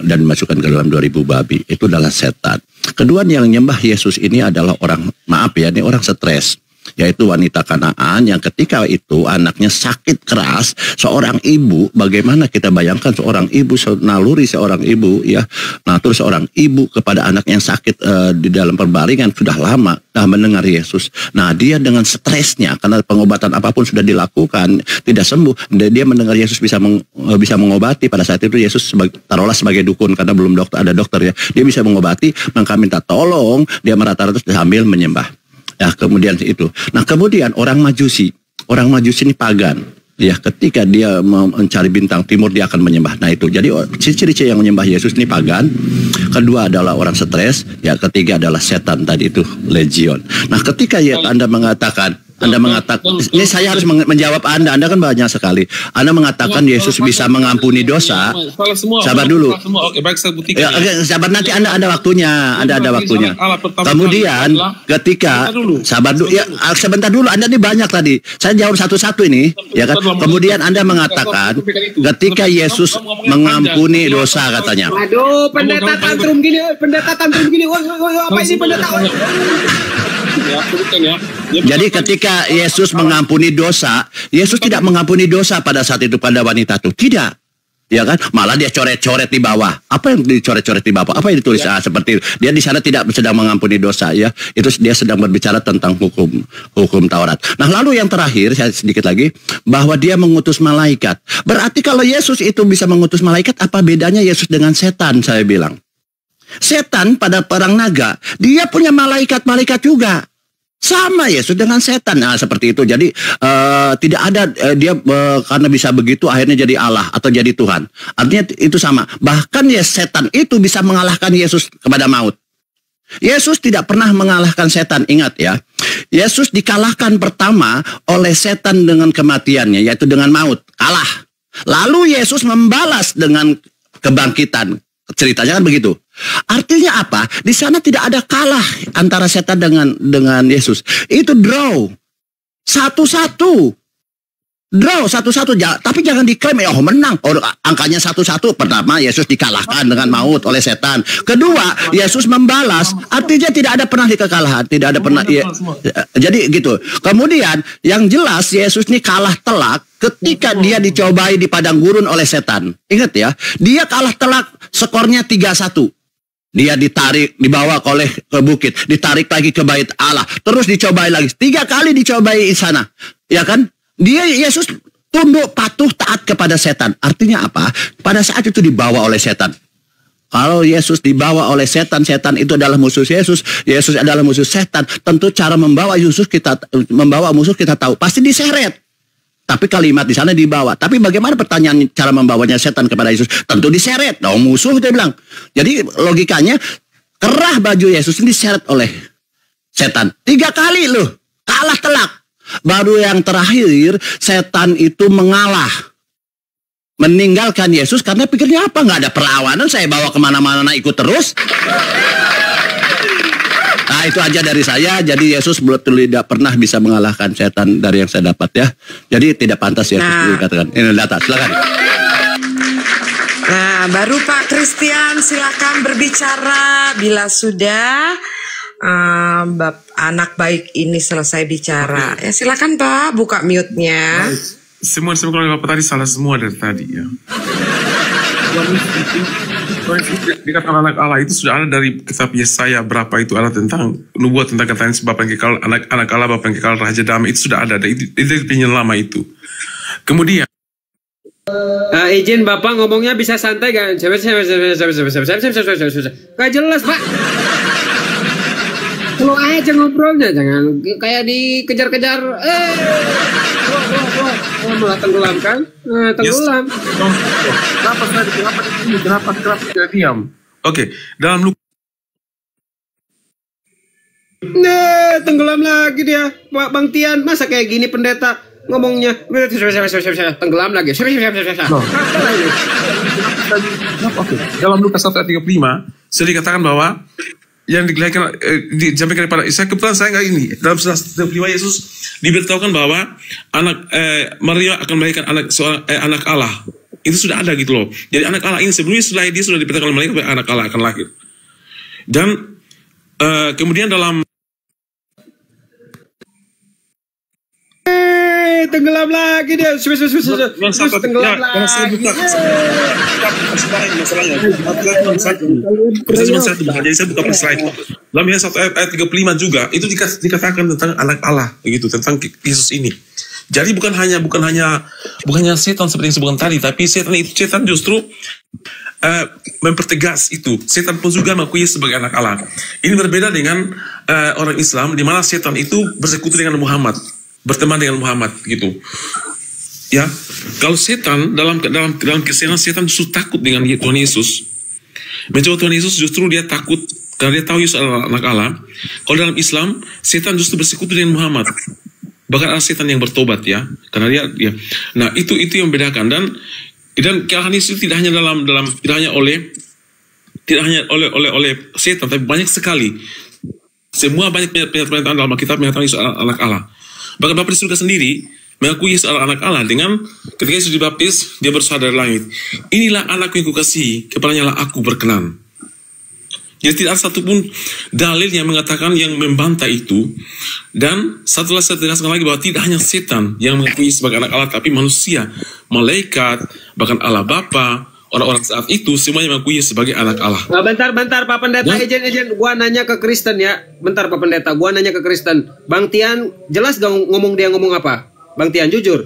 S14: dan dimasukkan ke dalam 2000 babi. Itu adalah setan. Kedua yang menyembah Yesus ini adalah orang orang stres. Yaitu wanita Kanaan yang ketika itu anaknya sakit keras, seorang ibu, bagaimana kita bayangkan seorang ibu, naluri seorang ibu ya, terus seorang ibu kepada anak yang sakit di dalam perbaringan sudah lama, mendengar Yesus. Nah dia dengan stresnya karena pengobatan apapun sudah dilakukan tidak sembuh, dia mendengar Yesus bisa mengobati. Pada saat itu Yesus taruhlah sebagai dukun karena belum ada dokter ya, dia bisa mengobati, maka minta tolong, dia merata-rata sambil menyembah. Ya, kemudian itu. Nah, kemudian orang Majusi ini pagan. Ya, ketika dia mencari bintang timur dia akan menyembah. Nah, itu. Jadi ciri-ciri yang menyembah Yesus ini pagan. Kedua adalah orang stres, ya ketiga adalah setan tadi itu, legion. Nah, ketika Anda mengatakan ini saya harus menjawab Anda kan banyak sekali. Anda mengatakan Yesus bisa mengampuni dosa. Sabar dulu. Sabar, nanti Anda ada waktunya. Kemudian ketika sabar dulu ya, sebentar dulu, Anda ini banyak tadi. Saya jawab satu-satu ini, ya kan. Kemudian Anda mengatakan ketika Yesus mengampuni dosa katanya.
S12: Aduh, pendeta tantrum gini. Apa ini pendeta?
S14: Jadi ketika Yesus mengampuni dosa, Yesus tidak mengampuni dosa pada saat itu pada wanita itu, tidak, ya kan? Malah dia coret-coret di bawah. Apa yang dicoret-coret di bawah? Apa yang ditulis? Seperti itu. Dia di sana tidak sedang mengampuni dosa, ya. Itu dia sedang berbicara tentang hukum Taurat. Nah, lalu yang terakhir saya sedikit lagi bahwa dia mengutus malaikat. Berarti kalau Yesus itu bisa mengutus malaikat, apa bedanya Yesus dengan setan? Saya bilang, setan pada perang naga dia punya malaikat juga. Sama Yesus dengan setan. Nah, seperti itu. Jadi tidak ada dia karena bisa begitu akhirnya jadi Allah atau jadi Tuhan. Artinya itu sama. Bahkan ya setan itu bisa mengalahkan Yesus kepada maut. Yesus tidak pernah mengalahkan setan, ingat ya. Yesus dikalahkan pertama oleh setan dengan kematiannya, yaitu dengan maut, kalah. Lalu Yesus membalas dengan kebangkitan. Ceritanya kan begitu. Artinya apa? Di sana tidak ada kalah antara setan dengan Yesus. Itu draw. Satu-satu. Draw satu-satu, tapi jangan diklaim oh menang. Oh, angkanya 1-1. Pertama, Yesus dikalahkan dengan maut oleh setan. Kedua, Yesus membalas. Artinya tidak ada pernah kekalahan, tidak ada pernah. Jadi gitu. Kemudian yang jelas Yesus ini kalah telak ketika dia dicobai di padang gurun oleh setan. Ingat ya, dia kalah telak, skornya 3-1. Dia ditarik, dibawa ke bukit, ditarik lagi ke bait Allah, terus dicobai lagi. 3 kali dicobai di sana, ya kan? Yesus tunduk, patuh, taat kepada setan. Artinya apa? Pada saat itu dibawa oleh setan. Kalau Yesus dibawa oleh setan, setan itu adalah musuh Yesus. Yesus adalah musuh setan. Tentu cara membawa musuh kita tahu. Pasti diseret. Tapi kalimat di sana dibawa. Tapi bagaimana pertanyaan cara membawanya setan kepada Yesus? Tentu diseret. Oh, musuh dia bilang. Jadi logikanya kerah baju Yesus ini diseret oleh setan. 3 kali loh. Kalah telak. Baru yang terakhir setan itu mengalah, meninggalkan Yesus karena pikirnya apa? Nggak ada perlawanan, saya bawa kemana-mana ikut terus. Nah itu aja dari saya. Jadi Yesus tidak pernah bisa mengalahkan setan dari yang saya dapat ya. Jadi tidak pantas Yesus dikatakan. Ini data, silakan.
S13: Nah baru Pak Christian silakan berbicara bila sudah anak baik ini selesai bicara. Ya silakan Pak, buka mute-nya.
S11: Semua kalau Bapak tadi salah semua dari tadi ya. Dikatakan anak Allah itu sudah ada dari kitab Yesaya berapa itu ada tentang nubuat tentang katanya sebab yang kekal anak Allah bapak yang kekal raja damai itu sudah ada. Itu penyelama itu. Kemudian
S12: izin Bapak ngomongnya bisa santai kan? Gak jelas Pak. Kalau aja ngobrolnya, jangan kayak dikejar-kejar. Malah tenggelam kan? Tenggelam.
S11: Kenapa tidak diam? Oke, dalam Lukas.
S12: Nah, tenggelam lagi dia, Pak Bang Tian. Masa kayak gini pendeta ngomongnya? Tenggelam lagi.
S11: Oke, dalam Lukas 1:35 sudah dikatakan bahwa yang dilahirkan disampaikan kepada Isa, kebetulan saya nggak ini dalam 1:35 Yesus diberitahukan bahwa Maria akan melahirkan anak Allah. Itu sudah ada gitu loh. Jadi anak Allah ini sebelumnya dia sudah diberitakan oleh malaikat anak Allah akan lahir. Dan kemudian dalam
S12: tenggelam lagi dia. Tenggelam lagi.
S11: Jadi saya buka slide. Dalam ayat 35 juga itu dikatakan tentang anak Allah begitu, tentang Yesus ini. Jadi bukan hanya setan seperti yang disebutkan tadi, tapi setan justru mempertegas itu. Setan pun juga mengakui sebagai anak Allah. Ini berbeda dengan orang Islam di mana setan itu bersekutu dengan Muhammad, berteman dengan Muhammad gitu. Ya, kalau setan dalam kesetan setan justru takut dengan Tuhan Yesus. Mencoba Tuhan Yesus justru dia takut karena dia tahu Yesus adalah anak Allah. Kalau dalam Islam setan justru bersekutu dengan Muhammad. Bahkan ada setan yang bertobat ya, karena dia. Nah, itu yang membedakan dan kekalahan Yesus tidak hanya tidak hanya oleh setan, tapi banyak sekali. Semua banyak pernyataan dalam Alkitab menyatakan Yesus adalah anak Allah. Bahkan Bapa di surga sendiri mengakui Yesus adalah anak Allah dengan ketika Yesus dibaptis dia bersuara dari langit. Inilah anakku yang kukasihi, kepadanya lah aku berkenan. Jadi tidak ada satupun dalil yang mengatakan yang membantah itu. Dan setelah saya jelaskan lagi bahwa tidak hanya setan yang mengakui sebagai anak Allah, tapi manusia, malaikat, bahkan Allah Bapa, orang-orang saat itu semuanya mengakui sebagai anak Allah.
S12: Bentar Pak Pendeta, izin gua nanya ke Kristen ya. Bentar Pak Pendeta, gua nanya ke Kristen. Bang Tian jelas dong dia ngomong apa? Bang Tian jujur.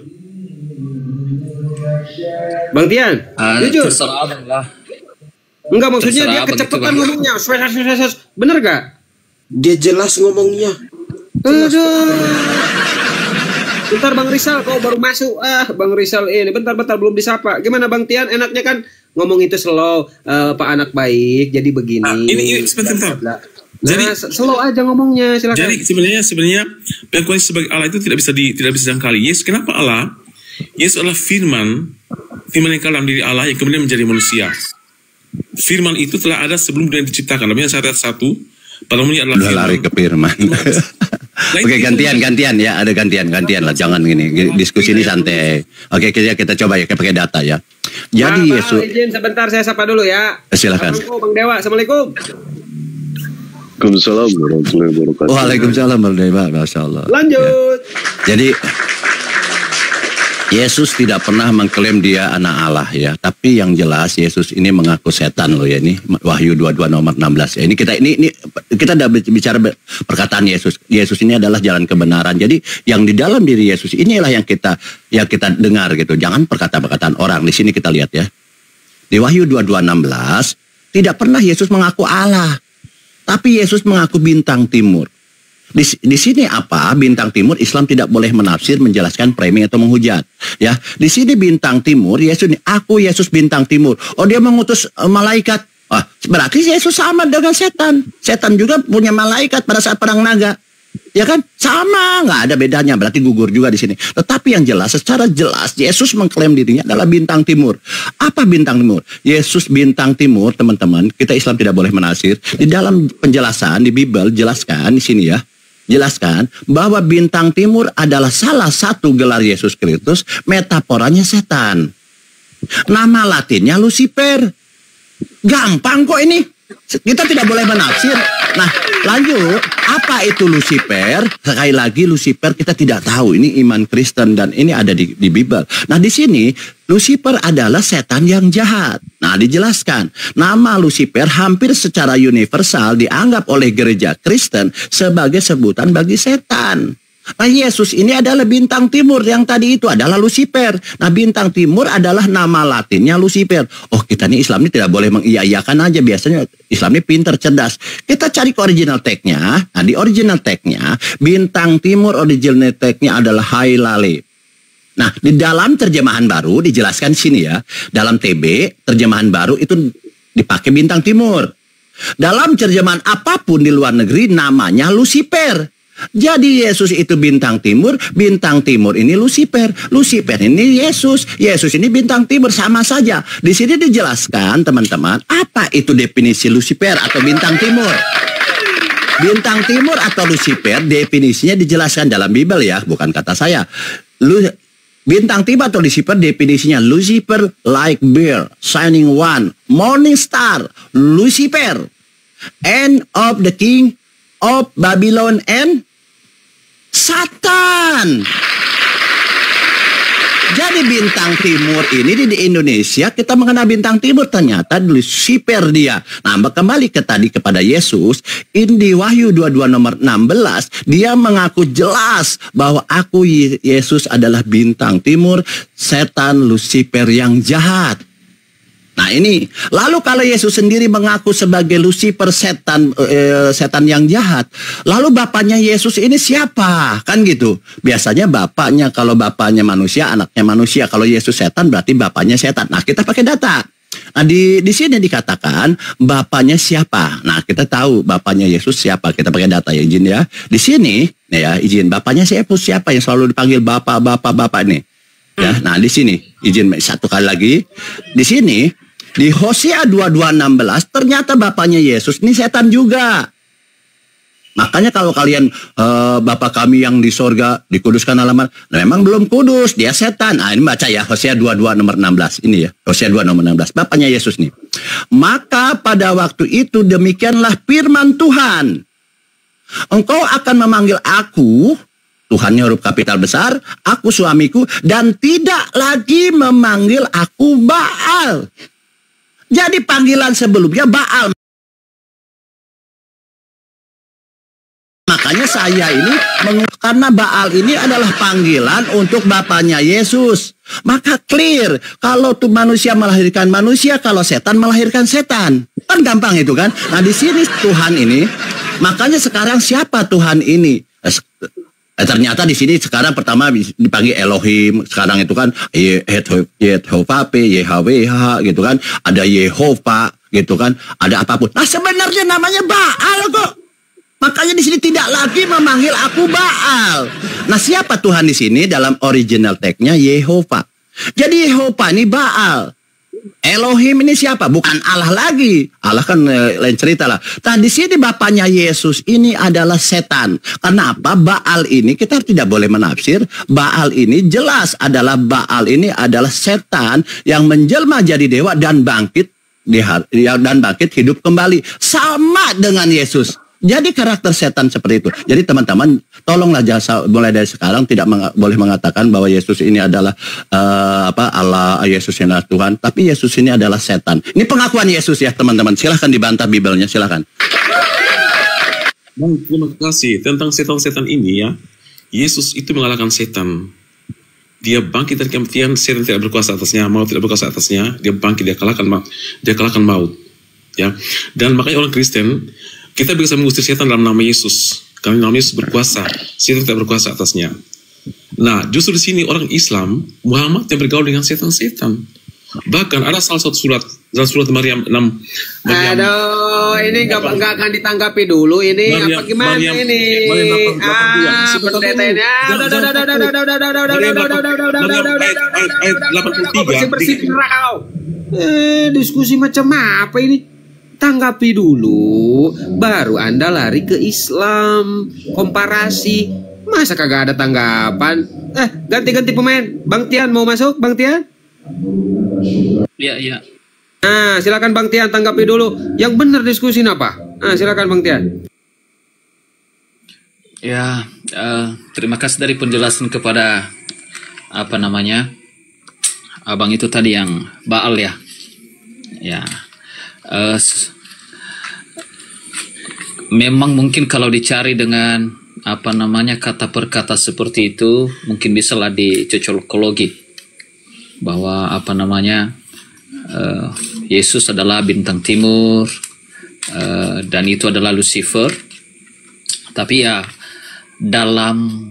S12: Bang Tian, jujur.
S3: Terserah lah.
S12: Enggak, maksudnya dia kecepatan ngomongnya. Bener gak?
S1: Dia jelas ngomongnya.
S12: Bentar Bang Rizal, kau baru masuk. Bang Rizal ini bentar belum disapa. Gimana Bang Tian? Enaknya kan ngomong itu slow, Pak anak baik. Jadi begini.
S11: Ini sebentar. Jadi
S12: slow aja ngomongnya, silakan.
S11: Jadi sebenarnya pengakuan sebagai Allah itu tidak bisa dijangkali. Yesus, kenapa Allah? Yesus adalah firman yang dalam diri Allah yang kemudian menjadi manusia. Firman itu telah ada sebelum dunia diciptakan. Namanya syariat 1, pada umumnya adalah
S14: Udah lari ke firman. Oke, gantian ya, ada gantian lah, jangan gini. Diskusi ini santai. Oke, kita coba ya pakai data ya. Jadi Yesus,
S12: izin sebentar saya sapa dulu ya.
S14: Silakan.
S12: Assalamualaikum Bang Dewa. Assalamualaikum.
S15: Waalaikumsalam warahmatullahi wabarakatuh.
S14: Waalaikumsalam warahmatullahi wabarakatuh. Masya Allah.
S12: Lanjut.
S14: Jadi Yesus tidak pernah mengklaim dia anak Allah ya, tapi yang jelas Yesus ini mengaku setan loh ya, ini Wahyu 22 nomor 16 ya. Ini kita udah bicara perkataan Yesus. Yesus ini adalah jalan kebenaran. Jadi yang di dalam diri Yesus inilah yang kita dengar gitu. Jangan perkataan-perkataan orang. Di sini kita lihat ya. Di Wahyu 22:16 tidak pernah Yesus mengaku Allah. Tapi Yesus mengaku bintang timur. Di sini apa? Bintang timur, Islam tidak boleh menafsir, menjelaskan, framing atau menghujat. Ya, di sini bintang timur, Yesus ini, aku Yesus bintang timur. Oh, dia mengutus malaikat. Berarti Yesus sama dengan setan. Setan juga punya malaikat pada saat perang naga. Ya kan? Sama, nggak ada bedanya. Berarti gugur juga di sini. Tetapi yang jelas, secara jelas Yesus mengklaim dirinya adalah bintang timur. Apa bintang timur? Yesus bintang timur, teman-teman. Kita Islam tidak boleh menafsir. Di dalam penjelasan di Bible jelaskan di sini ya. Jelaskan bahwa bintang timur adalah salah satu gelar Yesus Kristus, metaforanya setan. Nama Latinnya Lucifer. Gampang kok ini. Kita tidak boleh menafsir. Nah, lanjut. Apa itu Lucifer? Sekali lagi Lucifer kita tidak tahu. Ini iman Kristen dan ini ada di Bible. Nah, di sini Lucifer adalah setan yang jahat. Nah, dijelaskan. Nama Lucifer hampir secara universal dianggap oleh gereja Kristen sebagai sebutan bagi setan. Nah, Yesus ini adalah bintang timur, yang tadi itu adalah Lucifer. Nah, bintang timur adalah nama Latinnya Lucifer. Oh, kita nih Islam ini tidak boleh mengiyakan aja. Biasanya Islam ini pinter, cerdas. Kita cari ke original tag-nya. Nah, di original tag-nya, bintang timur original tag-nya adalah Hailale. Nah, di dalam terjemahan baru dijelaskan sini ya. Dalam TB, terjemahan baru itu dipakai bintang timur. Dalam terjemahan apapun di luar negeri namanya Lucifer. Jadi Yesus itu bintang timur ini Lucifer, Lucifer ini Yesus, Yesus ini bintang timur, sama saja. Di sini dijelaskan teman-teman, apa itu definisi Lucifer atau bintang timur? Bintang timur atau Lucifer definisinya dijelaskan dalam Bible ya, bukan kata saya. Bintang timur atau Lucifer definisinya Lucifer like bear, shining one, morning star, Lucifer, end of the king of Babylon and Satan. Jadi bintang timur ini di Indonesia kita mengenal bintang timur, ternyata Lucifer dia. Nah, kembali kepada Yesus, ini di Wahyu 22 nomor 16, dia mengaku jelas bahwa aku Yesus adalah bintang timur, setan Lucifer yang jahat. Nah, ini lalu kalau Yesus sendiri mengaku sebagai Lucifer, setan yang jahat, lalu bapaknya Yesus ini siapa? Kan gitu. Biasanya bapaknya, kalau bapaknya manusia, anaknya manusia. Kalau Yesus setan berarti bapaknya setan. Nah, kita pakai data. Nah, di sini dikatakan bapaknya siapa? Nah, kita tahu bapaknya Yesus siapa. Kita pakai data ya, izin ya. Di sini ya, izin, bapaknya siapa yang selalu dipanggil bapak ini? Ya, nah di sini izin satu kali lagi. Di sini di Hosea 22:16 ternyata bapaknya Yesus ini setan juga. Makanya kalau kalian Bapa kami yang di sorga dikuduskan namamu, nah memang belum kudus, dia setan. Nah, ini baca ya Hosea 22 nomor 16 ini ya. Hosea 22 nomor 16. Bapaknya Yesus nih. Maka pada waktu itu demikianlah firman Tuhan. Engkau akan memanggil aku, Tuhannya huruf kapital besar, aku suamiku, dan tidak lagi memanggil aku Baal. Jadi panggilan sebelumnya Baal. Makanya saya ini, karena Baal ini adalah panggilan untuk bapaknya Yesus. Maka clear, kalau tuh manusia melahirkan manusia, kalau setan melahirkan setan. Kan gampang itu kan. Nah di sini Tuhan ini, makanya sekarang siapa Tuhan ini? Ternyata di sini sekarang pertama dipanggil Elohim, sekarang itu kan Yehovah, YHWH gitu kan, ada Yehova gitu kan, ada apapun. Nah sebenarnya namanya Baal kok. Makanya di sini tidak lagi memanggil aku Baal. Nah, siapa Tuhan di sini dalam original text-nya? Yehova. Jadi Yehova ini Baal. Elohim ini siapa? Bukan Allah lagi. Allah kan lain cerita lah. Nah, di sini bapaknya Yesus ini adalah setan. Karena apa? Baal ini kita tidak boleh menafsir. Baal ini jelas adalah Baal ini adalah setan yang menjelma jadi dewa dan bangkit hidup kembali. Sama dengan Yesus. Jadi karakter setan seperti itu. Jadi teman-teman, tolonglah mulai dari sekarang tidak boleh mengatakan bahwa Yesus ini adalah Allah, Yesus ini adalah Tuhan. Tapi Yesus ini adalah setan. Ini pengakuan Yesus ya teman-teman. Silahkan dibantah Bibelnya, silahkan.
S11: Terima kasih. Tentang setan-setan ini ya, Yesus itu mengalahkan setan. Dia bangkit dari kematian, setan tidak berkuasa atasnya, maut tidak berkuasa atasnya. Dia bangkit, dia kalahkan maut. Ya, dan makanya orang Kristen kita bisa mengusir setan dalam nama Yesus. Karena nama Yesus berkuasa, setan tidak berkuasa atasnya. Nah, justru di sini orang Islam, Muhammad yang bergaul dengan setan-setan. Bahkan ada salah satu surat, dalam surat Maryam 6.
S12: Aduh, ini nggak akan ditanggapi dulu ini. Apa gimana ini? Pendeta ini. Diskusi macam apa ini? Tanggapi dulu, baru Anda lari ke Islam. Komparasi, masa kagak ada tanggapan? Ganti-ganti pemain. Bang Tian mau masuk, Bang Tian?
S3: Iya.
S12: Nah, silakan Bang Tian tanggapi dulu. Yang benar diskusi apa? Nah, silakan Bang Tian.
S3: Ya, terima kasih dari penjelasan kepada abang itu tadi yang Baal ya. Ya. Memang mungkin kalau dicari dengan kata per kata seperti itu mungkin bisalah dicocokologi bahwa Yesus adalah bintang timur dan itu adalah Lucifer. Tapi ya dalam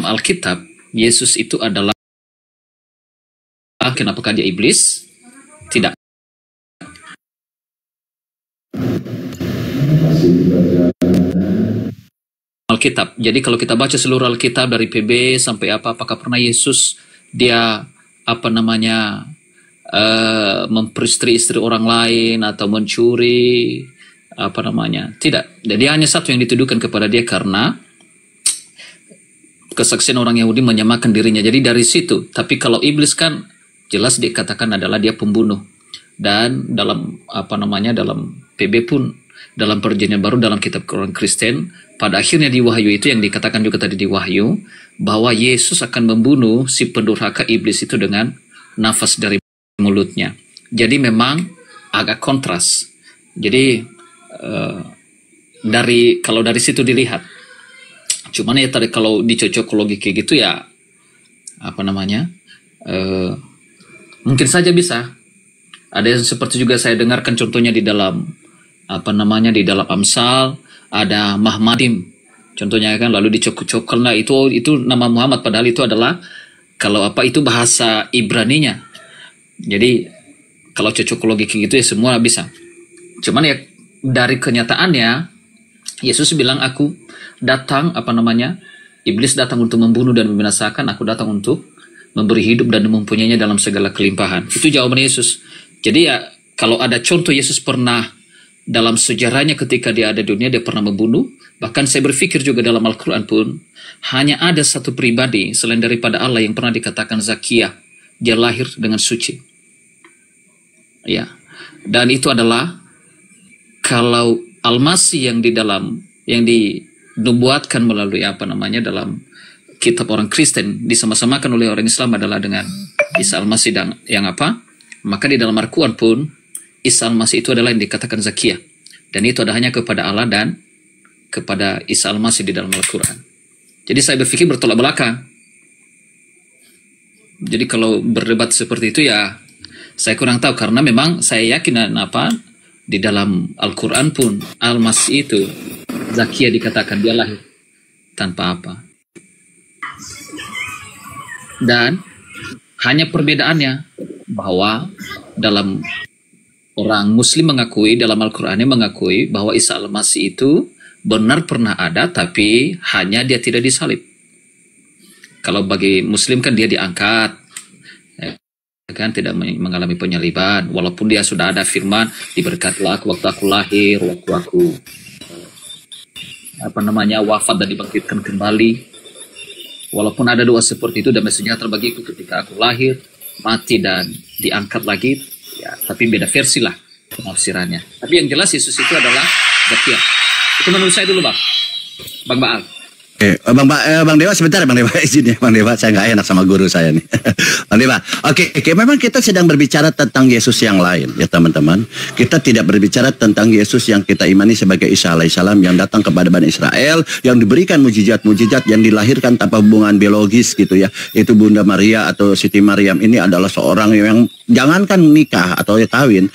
S3: Alkitab Yesus itu adalah, kenapakah dia iblis? Tidak. Alkitab. Jadi kalau kita baca seluruh Alkitab dari PB sampai apakah pernah Yesus dia memperistri-istri orang lain atau mencuri Tidak. Jadi hanya satu yang dituduhkan kepada dia karena kesaksian orang Yahudi menyamakan dirinya. Jadi dari situ. Tapi kalau iblis kan jelas dikatakan adalah dia pembunuh. Dan dalam dalam PB pun dalam perjanjian baru dalam kitab orang Kristen pada akhirnya di Wahyu itu yang dikatakan juga tadi di Wahyu bahwa Yesus akan membunuh si pendurhaka iblis itu dengan nafas dari mulutnya. Jadi memang agak kontras. Jadi kalau dari situ dilihat. Cuman ya tadi kalau dicocokologi kayak gitu ya mungkin saja bisa. Ada yang seperti juga saya dengarkan contohnya di dalam di dalam Amsal ada Mahmadim contohnya kan, lalu dicocokkan lah itu nama Muhammad padahal itu adalah itu bahasa Ibraninya. Jadi kalau cocokologi kayak gitu ya semua bisa. Cuman ya dari kenyataannya Yesus bilang aku datang iblis datang untuk membunuh dan membinasakan, aku datang untuk memberi hidup dan mempunyainya dalam segala kelimpahan. Itu jawaban Yesus. Jadi ya kalau ada contoh Yesus pernah dalam sejarahnya ketika dia ada di dunia dia pernah membunuh. Bahkan saya berpikir juga dalam Al-Quran pun hanya ada satu pribadi selain daripada Allah yang pernah dikatakan Zakia. Dia lahir dengan suci. Ya. Dan itu adalah kalau Al-Masih yang dinubuatkan melalui dalam kitab orang Kristen disama-samakan oleh orang Islam adalah dengan Isa Al-Masih dan maka di dalam Al-Quran pun Isa Al-Masih itu adalah yang dikatakan Zakia. Dan itu ada hanya kepada Allah dan kepada Isa Al-Masih di dalam Al-Quran. Jadi saya berpikir bertolak belakang. Jadi kalau berdebat seperti itu ya saya kurang tahu, karena memang saya yakin di dalam Al-Quran pun Al-Masih itu Zakia dikatakan dia lahir tanpa apa. Dan hanya perbedaannya bahwa dalam orang Muslim mengakui dalam Al-Qurannya mengakui bahwa Isa Al-Masih itu benar pernah ada, tapi hanya dia tidak disalib. Kalau bagi Muslim kan dia diangkat, ya kan, tidak mengalami penyaliban, walaupun dia sudah ada firman, diberkatilah aku waktu aku lahir, waktu aku wafat dan dibangkitkan kembali. Walaupun ada doa seperti itu, damai sejahtera bagiku ketika aku lahir, mati dan diangkat lagi, ya, tapi beda versi lah penafsirannya. Tapi yang jelas Yesus itu adalah Zakia. Itu menurut saya dulu, Bang Baal.
S14: Bang Dewa sebentar, Bang Dewa izin ya, Bang Dewa, saya nggak enak sama guru saya nih. Bang Dewa, oke, memang kita sedang berbicara tentang Yesus yang lain ya teman-teman. Kita tidak berbicara tentang Yesus yang kita imani sebagai Isa alaihissalam yang datang kepada Bani Israel, yang diberikan mujizat-mujizat, yang dilahirkan tanpa hubungan biologis gitu ya. Itu Bunda Maria atau Siti Maryam ini adalah seorang yang jangankan nikah atau kawin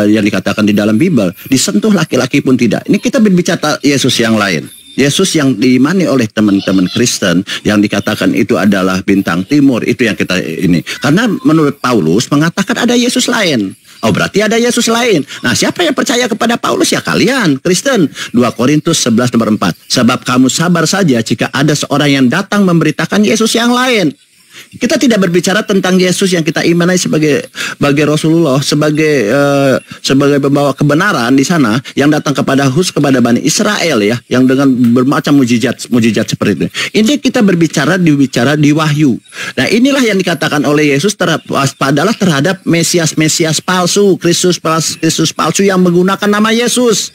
S14: yang dikatakan di dalam Bible, disentuh laki-laki pun tidak. Ini kita berbicara Yesus yang lain. Yesus yang diimani oleh teman-teman Kristen yang dikatakan itu adalah bintang timur, itu yang kita ini. Karena menurut Paulus mengatakan ada Yesus lain. Oh, berarti ada Yesus lain. Nah, siapa yang percaya kepada Paulus? Ya kalian, Kristen. 2 Korintus 11 nomor 4. Sebab kamu sabar saja jika ada seorang yang datang memberitakan Yesus yang lain. Kita tidak berbicara tentang Yesus yang kita imani sebagai Rasulullah, sebagai pembawa kebenaran di sana yang datang kepada Bani Israel ya, yang dengan bermacam mujizat seperti itu. Ini kita berbicara di Wahyu. Nah, inilah yang dikatakan oleh Yesus adalah terhadap Mesias palsu, Kristus palsu yang menggunakan nama Yesus.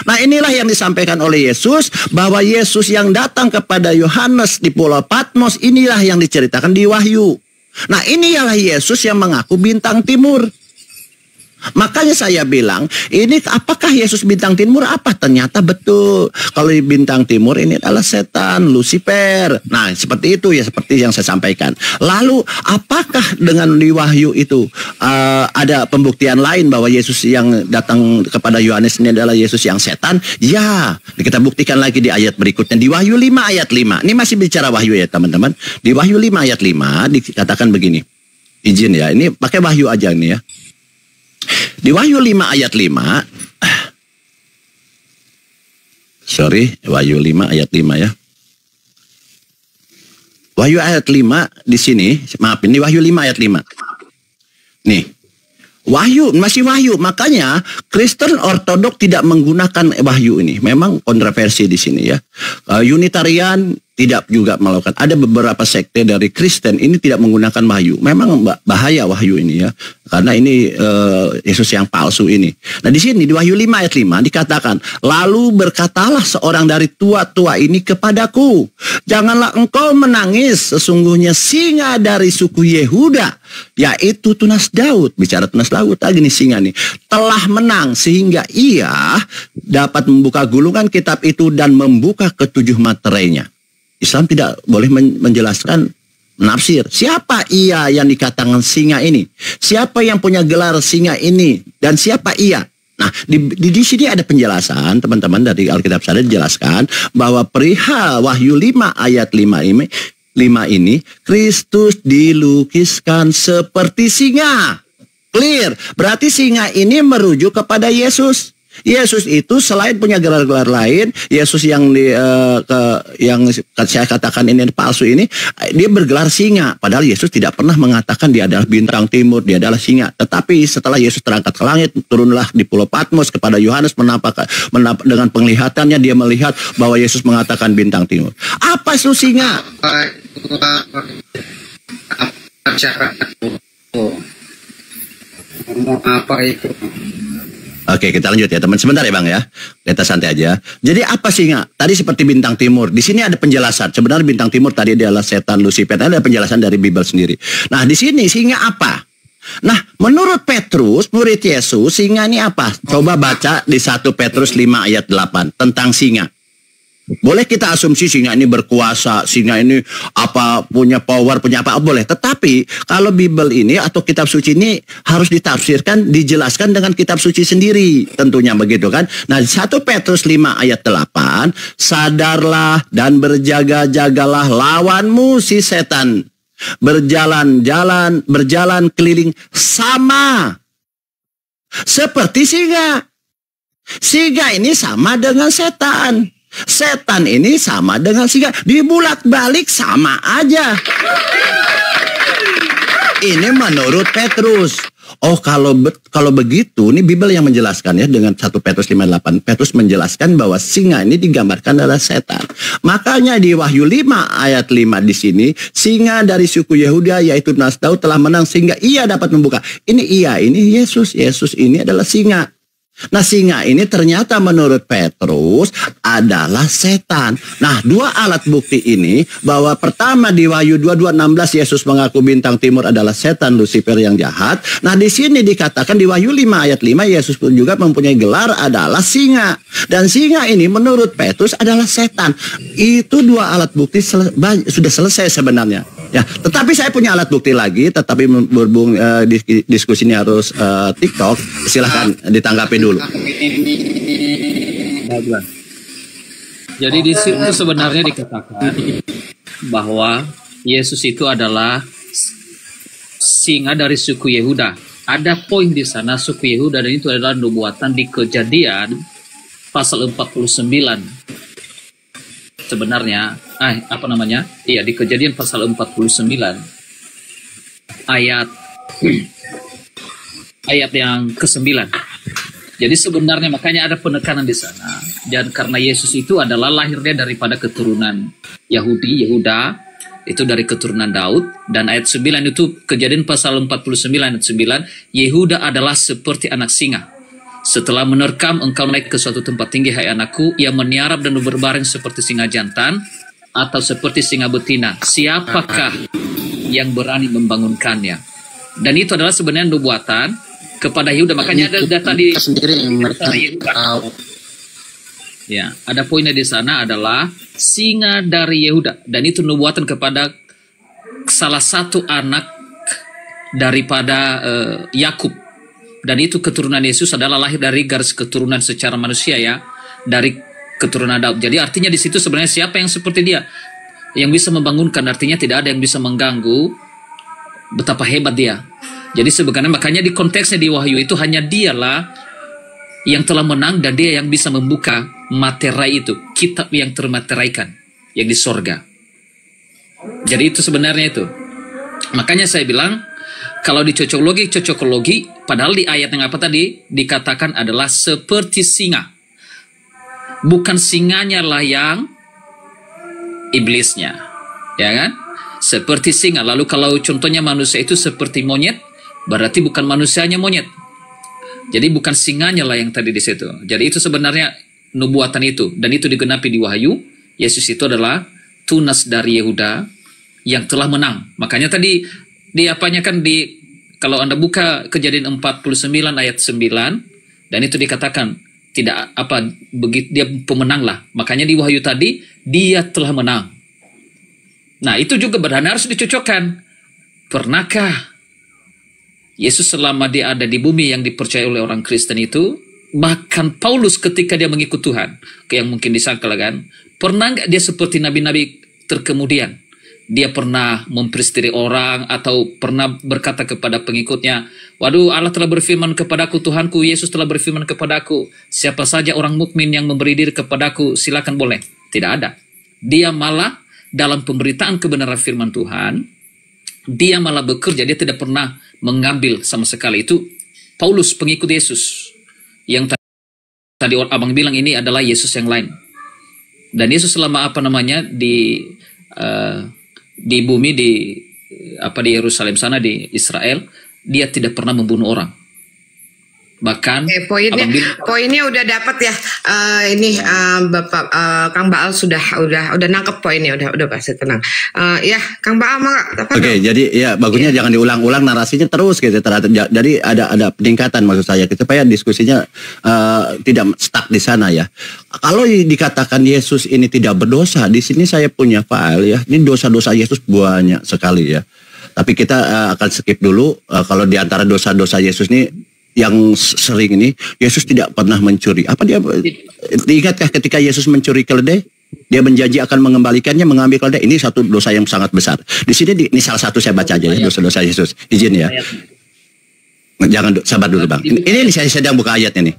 S14: Nah, inilah yang disampaikan oleh Yesus, bahwa Yesus yang datang kepada Yohanes di Pulau Patmos, inilah yang diceritakan di Wahyu. Nah, ini ialah Yesus yang mengaku bintang timur. Makanya saya bilang, ini apakah Yesus bintang timur? Apa? Ternyata betul. Kalau bintang timur ini adalah setan, Lucifer. Nah, seperti itu ya, seperti yang saya sampaikan. Lalu, apakah dengan di Wahyu itu ada pembuktian lain bahwa Yesus yang datang kepada Yohanes ini adalah Yesus yang setan? Ya, kita buktikan lagi di ayat berikutnya. Di Wahyu 5 ayat 5. Ini masih bicara Wahyu ya teman-teman. Di Wahyu 5 ayat 5 dikatakan begini. Izin ya, ini pakai Wahyu aja nih ya. Di Wahyu 5 ayat 5, Wahyu 5 ayat 5 ya. Wahyu ayat 5 di sini, maaf, ini Wahyu 5 ayat 5. Nih, Wahyu, masih Wahyu. Makanya Kristen Ortodok tidak menggunakan Wahyu ini. Memang kontroversi di sini ya. Unitarian tidak juga melakukan. Ada beberapa sekte dari Kristen ini tidak menggunakan Wahyu. Memang bahaya Wahyu ini ya. Karena ini Yesus yang palsu ini. Nah, di sini di Wahyu 5 ayat 5 dikatakan, lalu berkatalah seorang dari tua-tua ini kepadaku, janganlah engkau menangis, sesungguhnya singa dari suku Yehuda, yaitu tunas Daud, bicara tunas Daud lagi nih singa nih, telah menang sehingga ia dapat membuka gulungan kitab itu dan membuka ketujuh materainya. Islam tidak boleh menjelaskan menafsir. Siapa ia yang dikatakan singa ini? Siapa yang punya gelar singa ini? Dan siapa ia? Nah, di sini ada penjelasan, teman-teman, dari Alkitab saya dijelaskan bahwa perihal Wahyu 5 ayat 5 ini, Kristus dilukiskan seperti singa. Clear. Berarti singa ini merujuk kepada Yesus. Yesus itu selain punya gelar-gelar lain, Yesus yang yang saya katakan ini palsu ini, dia bergelar singa. Padahal Yesus tidak pernah mengatakan dia adalah bintang timur, dia adalah singa. Tetapi setelah Yesus terangkat ke langit, turunlah di Pulau Patmos kepada Yohanes, dengan penglihatannya dia melihat bahwa Yesus mengatakan bintang timur. Apa itu singa?
S12: Apa itu?
S14: Oke, kita lanjut ya teman. Sebentar ya Bang ya. Kita santai aja. Jadi apa singa? Tadi seperti bintang timur. Di sini ada penjelasan. Sebenarnya bintang timur tadi adalah setan Lucifer. Ada penjelasan dari Bible sendiri. Nah, di sini singa apa? Nah, menurut Petrus, murid Yesus, singa ini apa? Coba baca di 1 Petrus 5 ayat 8 tentang singa. Boleh kita asumsi singa ini berkuasa, singa ini apa, punya power, punya apa, boleh. Tetapi kalau Bible ini atau kitab suci ini harus ditafsirkan, dijelaskan dengan kitab suci sendiri, tentunya begitu kan. Nah, 1 Petrus 5 ayat 8, sadarlah dan berjaga-jagalah lawanmu si setan, berjalan keliling sama Seperti singa. Singa ini sama dengan setan. Setan ini sama dengan singa. Dibulat-balik sama aja. Ini menurut Petrus. Oh, kalau begitu, ini Bible yang menjelaskan ya dengan 1 Petrus 5:8. Petrus menjelaskan bahwa singa ini digambarkan adalah setan. Makanya di Wahyu 5 ayat 5 di sini, singa dari suku Yehuda yaitu Nas Daud telah menang sehingga ia dapat membuka. Ini Yesus. Yesus ini adalah singa. Nah, singa ini ternyata menurut Petrus adalah setan. Nah, dua alat bukti ini bahwa pertama di Wahyu 22:16 Yesus mengaku bintang timur adalah setan Lucifer yang jahat. Nah, di sini dikatakan di Wahyu 5 ayat 5 Yesus pun juga mempunyai gelar adalah singa. Dan singa ini menurut Petrus adalah setan. Itu dua alat bukti sudah selesai sebenarnya. Ya, tetapi saya punya alat bukti lagi, tetapi berhubung diskusi ini harus TikTok, silahkan ditanggapi dulu.
S3: Jadi di situ sebenarnya dikatakan bahwa Yesus itu adalah singa dari suku Yehuda. Ada poin di sana suku Yehuda dan itu adalah nubuatan di Kejadian pasal 49. Sebenarnya di Kejadian pasal 49 ayat yang ke-9. Jadi sebenarnya makanya ada penekanan di sana. Dan karena Yesus itu adalah lahirnya daripada keturunan Yehuda, itu dari keturunan Daud. Dan ayat 9 itu Kejadian pasal 49 ayat 9, Yehuda adalah seperti anak singa. Setelah menerkam engkau naik ke suatu tempat tinggi, hai anakku, yang meniarap dan berbaring seperti singa jantan atau seperti singa betina. Siapakah yang berani membangunkannya? Dan itu adalah sebenarnya nubuatan kepada Yehuda. Makanya ada data di Yehuda. Ya, ada poinnya di sana adalah singa dari Yehuda. Dan itu nubuatan kepada salah satu anak daripada Yakub. Dan itu keturunan Yesus adalah lahir dari garis keturunan secara manusia ya, dari keturunan Daud. Jadi artinya di situ sebenarnya siapa yang seperti dia, yang bisa membangunkan, artinya tidak ada yang bisa mengganggu betapa hebat dia. Jadi sebenarnya makanya di konteksnya di Wahyu itu hanya dialah yang telah menang dan dia yang bisa membuka materai itu, kitab yang termateraikan, yang di sorga. Jadi itu sebenarnya itu. Makanya saya bilang, kalau di cocokologi, padahal di ayat yang apa tadi dikatakan adalah seperti singa. Bukan singanya lah yang iblisnya. Ya kan? Seperti singa. Lalu kalau contohnya manusia itu seperti monyet, berarti bukan manusianya monyet. Jadi bukan singanya lah yang tadi di situ. Jadi itu sebenarnya nubuatan itu. Dan itu digenapi di Wahyu. Yesus itu adalah tunas dari Yehuda yang telah menang. Makanya tadi kalau Anda buka Kejadian 49 ayat 9 dan itu dikatakan dia pemenang lah. Makanya di Wahyu tadi dia telah menang. Nah, itu juga benar harus dicocokkan. Pernahkah Yesus selama dia ada di bumi yang dipercaya oleh orang Kristen itu, bahkan Paulus ketika dia mengikut Tuhan, yang mungkin disangka kan, pernah nggak dia seperti nabi-nabi terkemudian? Dia pernah memperistiri orang atau pernah berkata kepada pengikutnya, waduh, Allah telah berfirman kepadaku, Tuhanku Yesus telah berfirman kepadaku, siapa saja orang mukmin yang memberi diri kepadaku, silakan boleh. Tidak ada. Dia malah dalam pemberitaan kebenaran firman Tuhan, dia malah bekerja, dia tidak pernah mengambil sama sekali. Itu Paulus pengikut Yesus. Yang tadi abang bilang ini adalah Yesus yang lain. Dan Yesus selama di bumi di Yerusalem sana di Israel, dia tidak pernah membunuh orang. Bahkan
S13: poinnya udah dapat ya. Bapak Kang Baal sudah nangkep poinnya, udah pasti tenang. Ya Kang Baal
S14: Oke, jadi ya bagusnya jangan diulang-ulang narasinya terus gitu. Jadi ada peningkatan maksud saya supaya diskusinya tidak stuck di sana ya. Kalau dikatakan Yesus ini tidak berdosa, di sini saya punya file ya. Ini dosa-dosa Yesus banyak sekali ya. Tapi kita akan skip dulu. Kalau di antara dosa-dosa Yesus ini yang sering ini, Yesus tidak pernah mencuri. Apa dia? Diingatkah ketika Yesus mencuri keledai? Dia menjanji akan mengembalikannya, mengambil keledai. Ini satu dosa yang sangat besar. Di sini ini salah satu saya baca aja ya, dosa-dosa Yesus. Izin ya. Jangan sabar dulu Bang. Ini saya sedang buka ayat ini.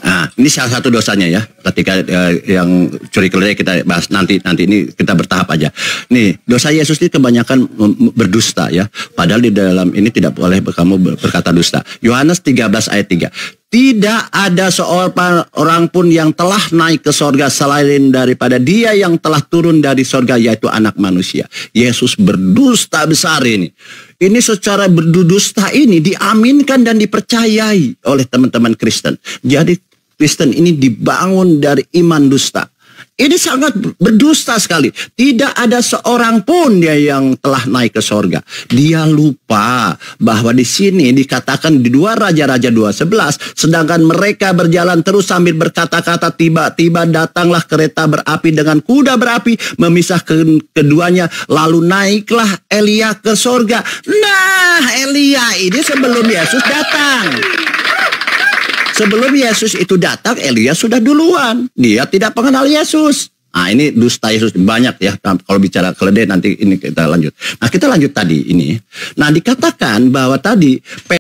S14: Nah, ini salah satu dosanya ya. Ketika yang curi keledai kita bahas nanti ini kita bertahap aja. Nih, dosa Yesus ini kebanyakan berdusta ya. Padahal di dalam ini tidak boleh kamu berkata dusta. Yohanes 13 ayat 3. Tidak ada seorang pun yang telah naik ke sorga selain daripada Dia yang telah turun dari sorga, yaitu Anak Manusia. Yesus berdusta besar ini. Ini secara berdusta ini diaminkan dan dipercayai oleh teman-teman Kristen. Jadi Kristen ini dibangun dari iman dusta. Ini sangat berdusta sekali. Tidak ada seorang pun dia yang telah naik ke sorga. Dia lupa bahwa di sini dikatakan di 2 Raja-Raja 2:11, sedangkan mereka berjalan terus sambil berkata-kata, tiba-tiba datanglah kereta berapi dengan kuda berapi memisahkan keduanya, lalu naiklah Elia ke sorga. Nah, Elia ini sebelum Yesus datang. Sebelum Yesus itu datang, Elia sudah duluan. Dia tidak mengenal Yesus. Nah, ini dusta Yesus banyak ya. Kalau bicara keledai nanti ini kita lanjut. Nah, kita lanjut tadi ini. Nah, dikatakan bahwa tadi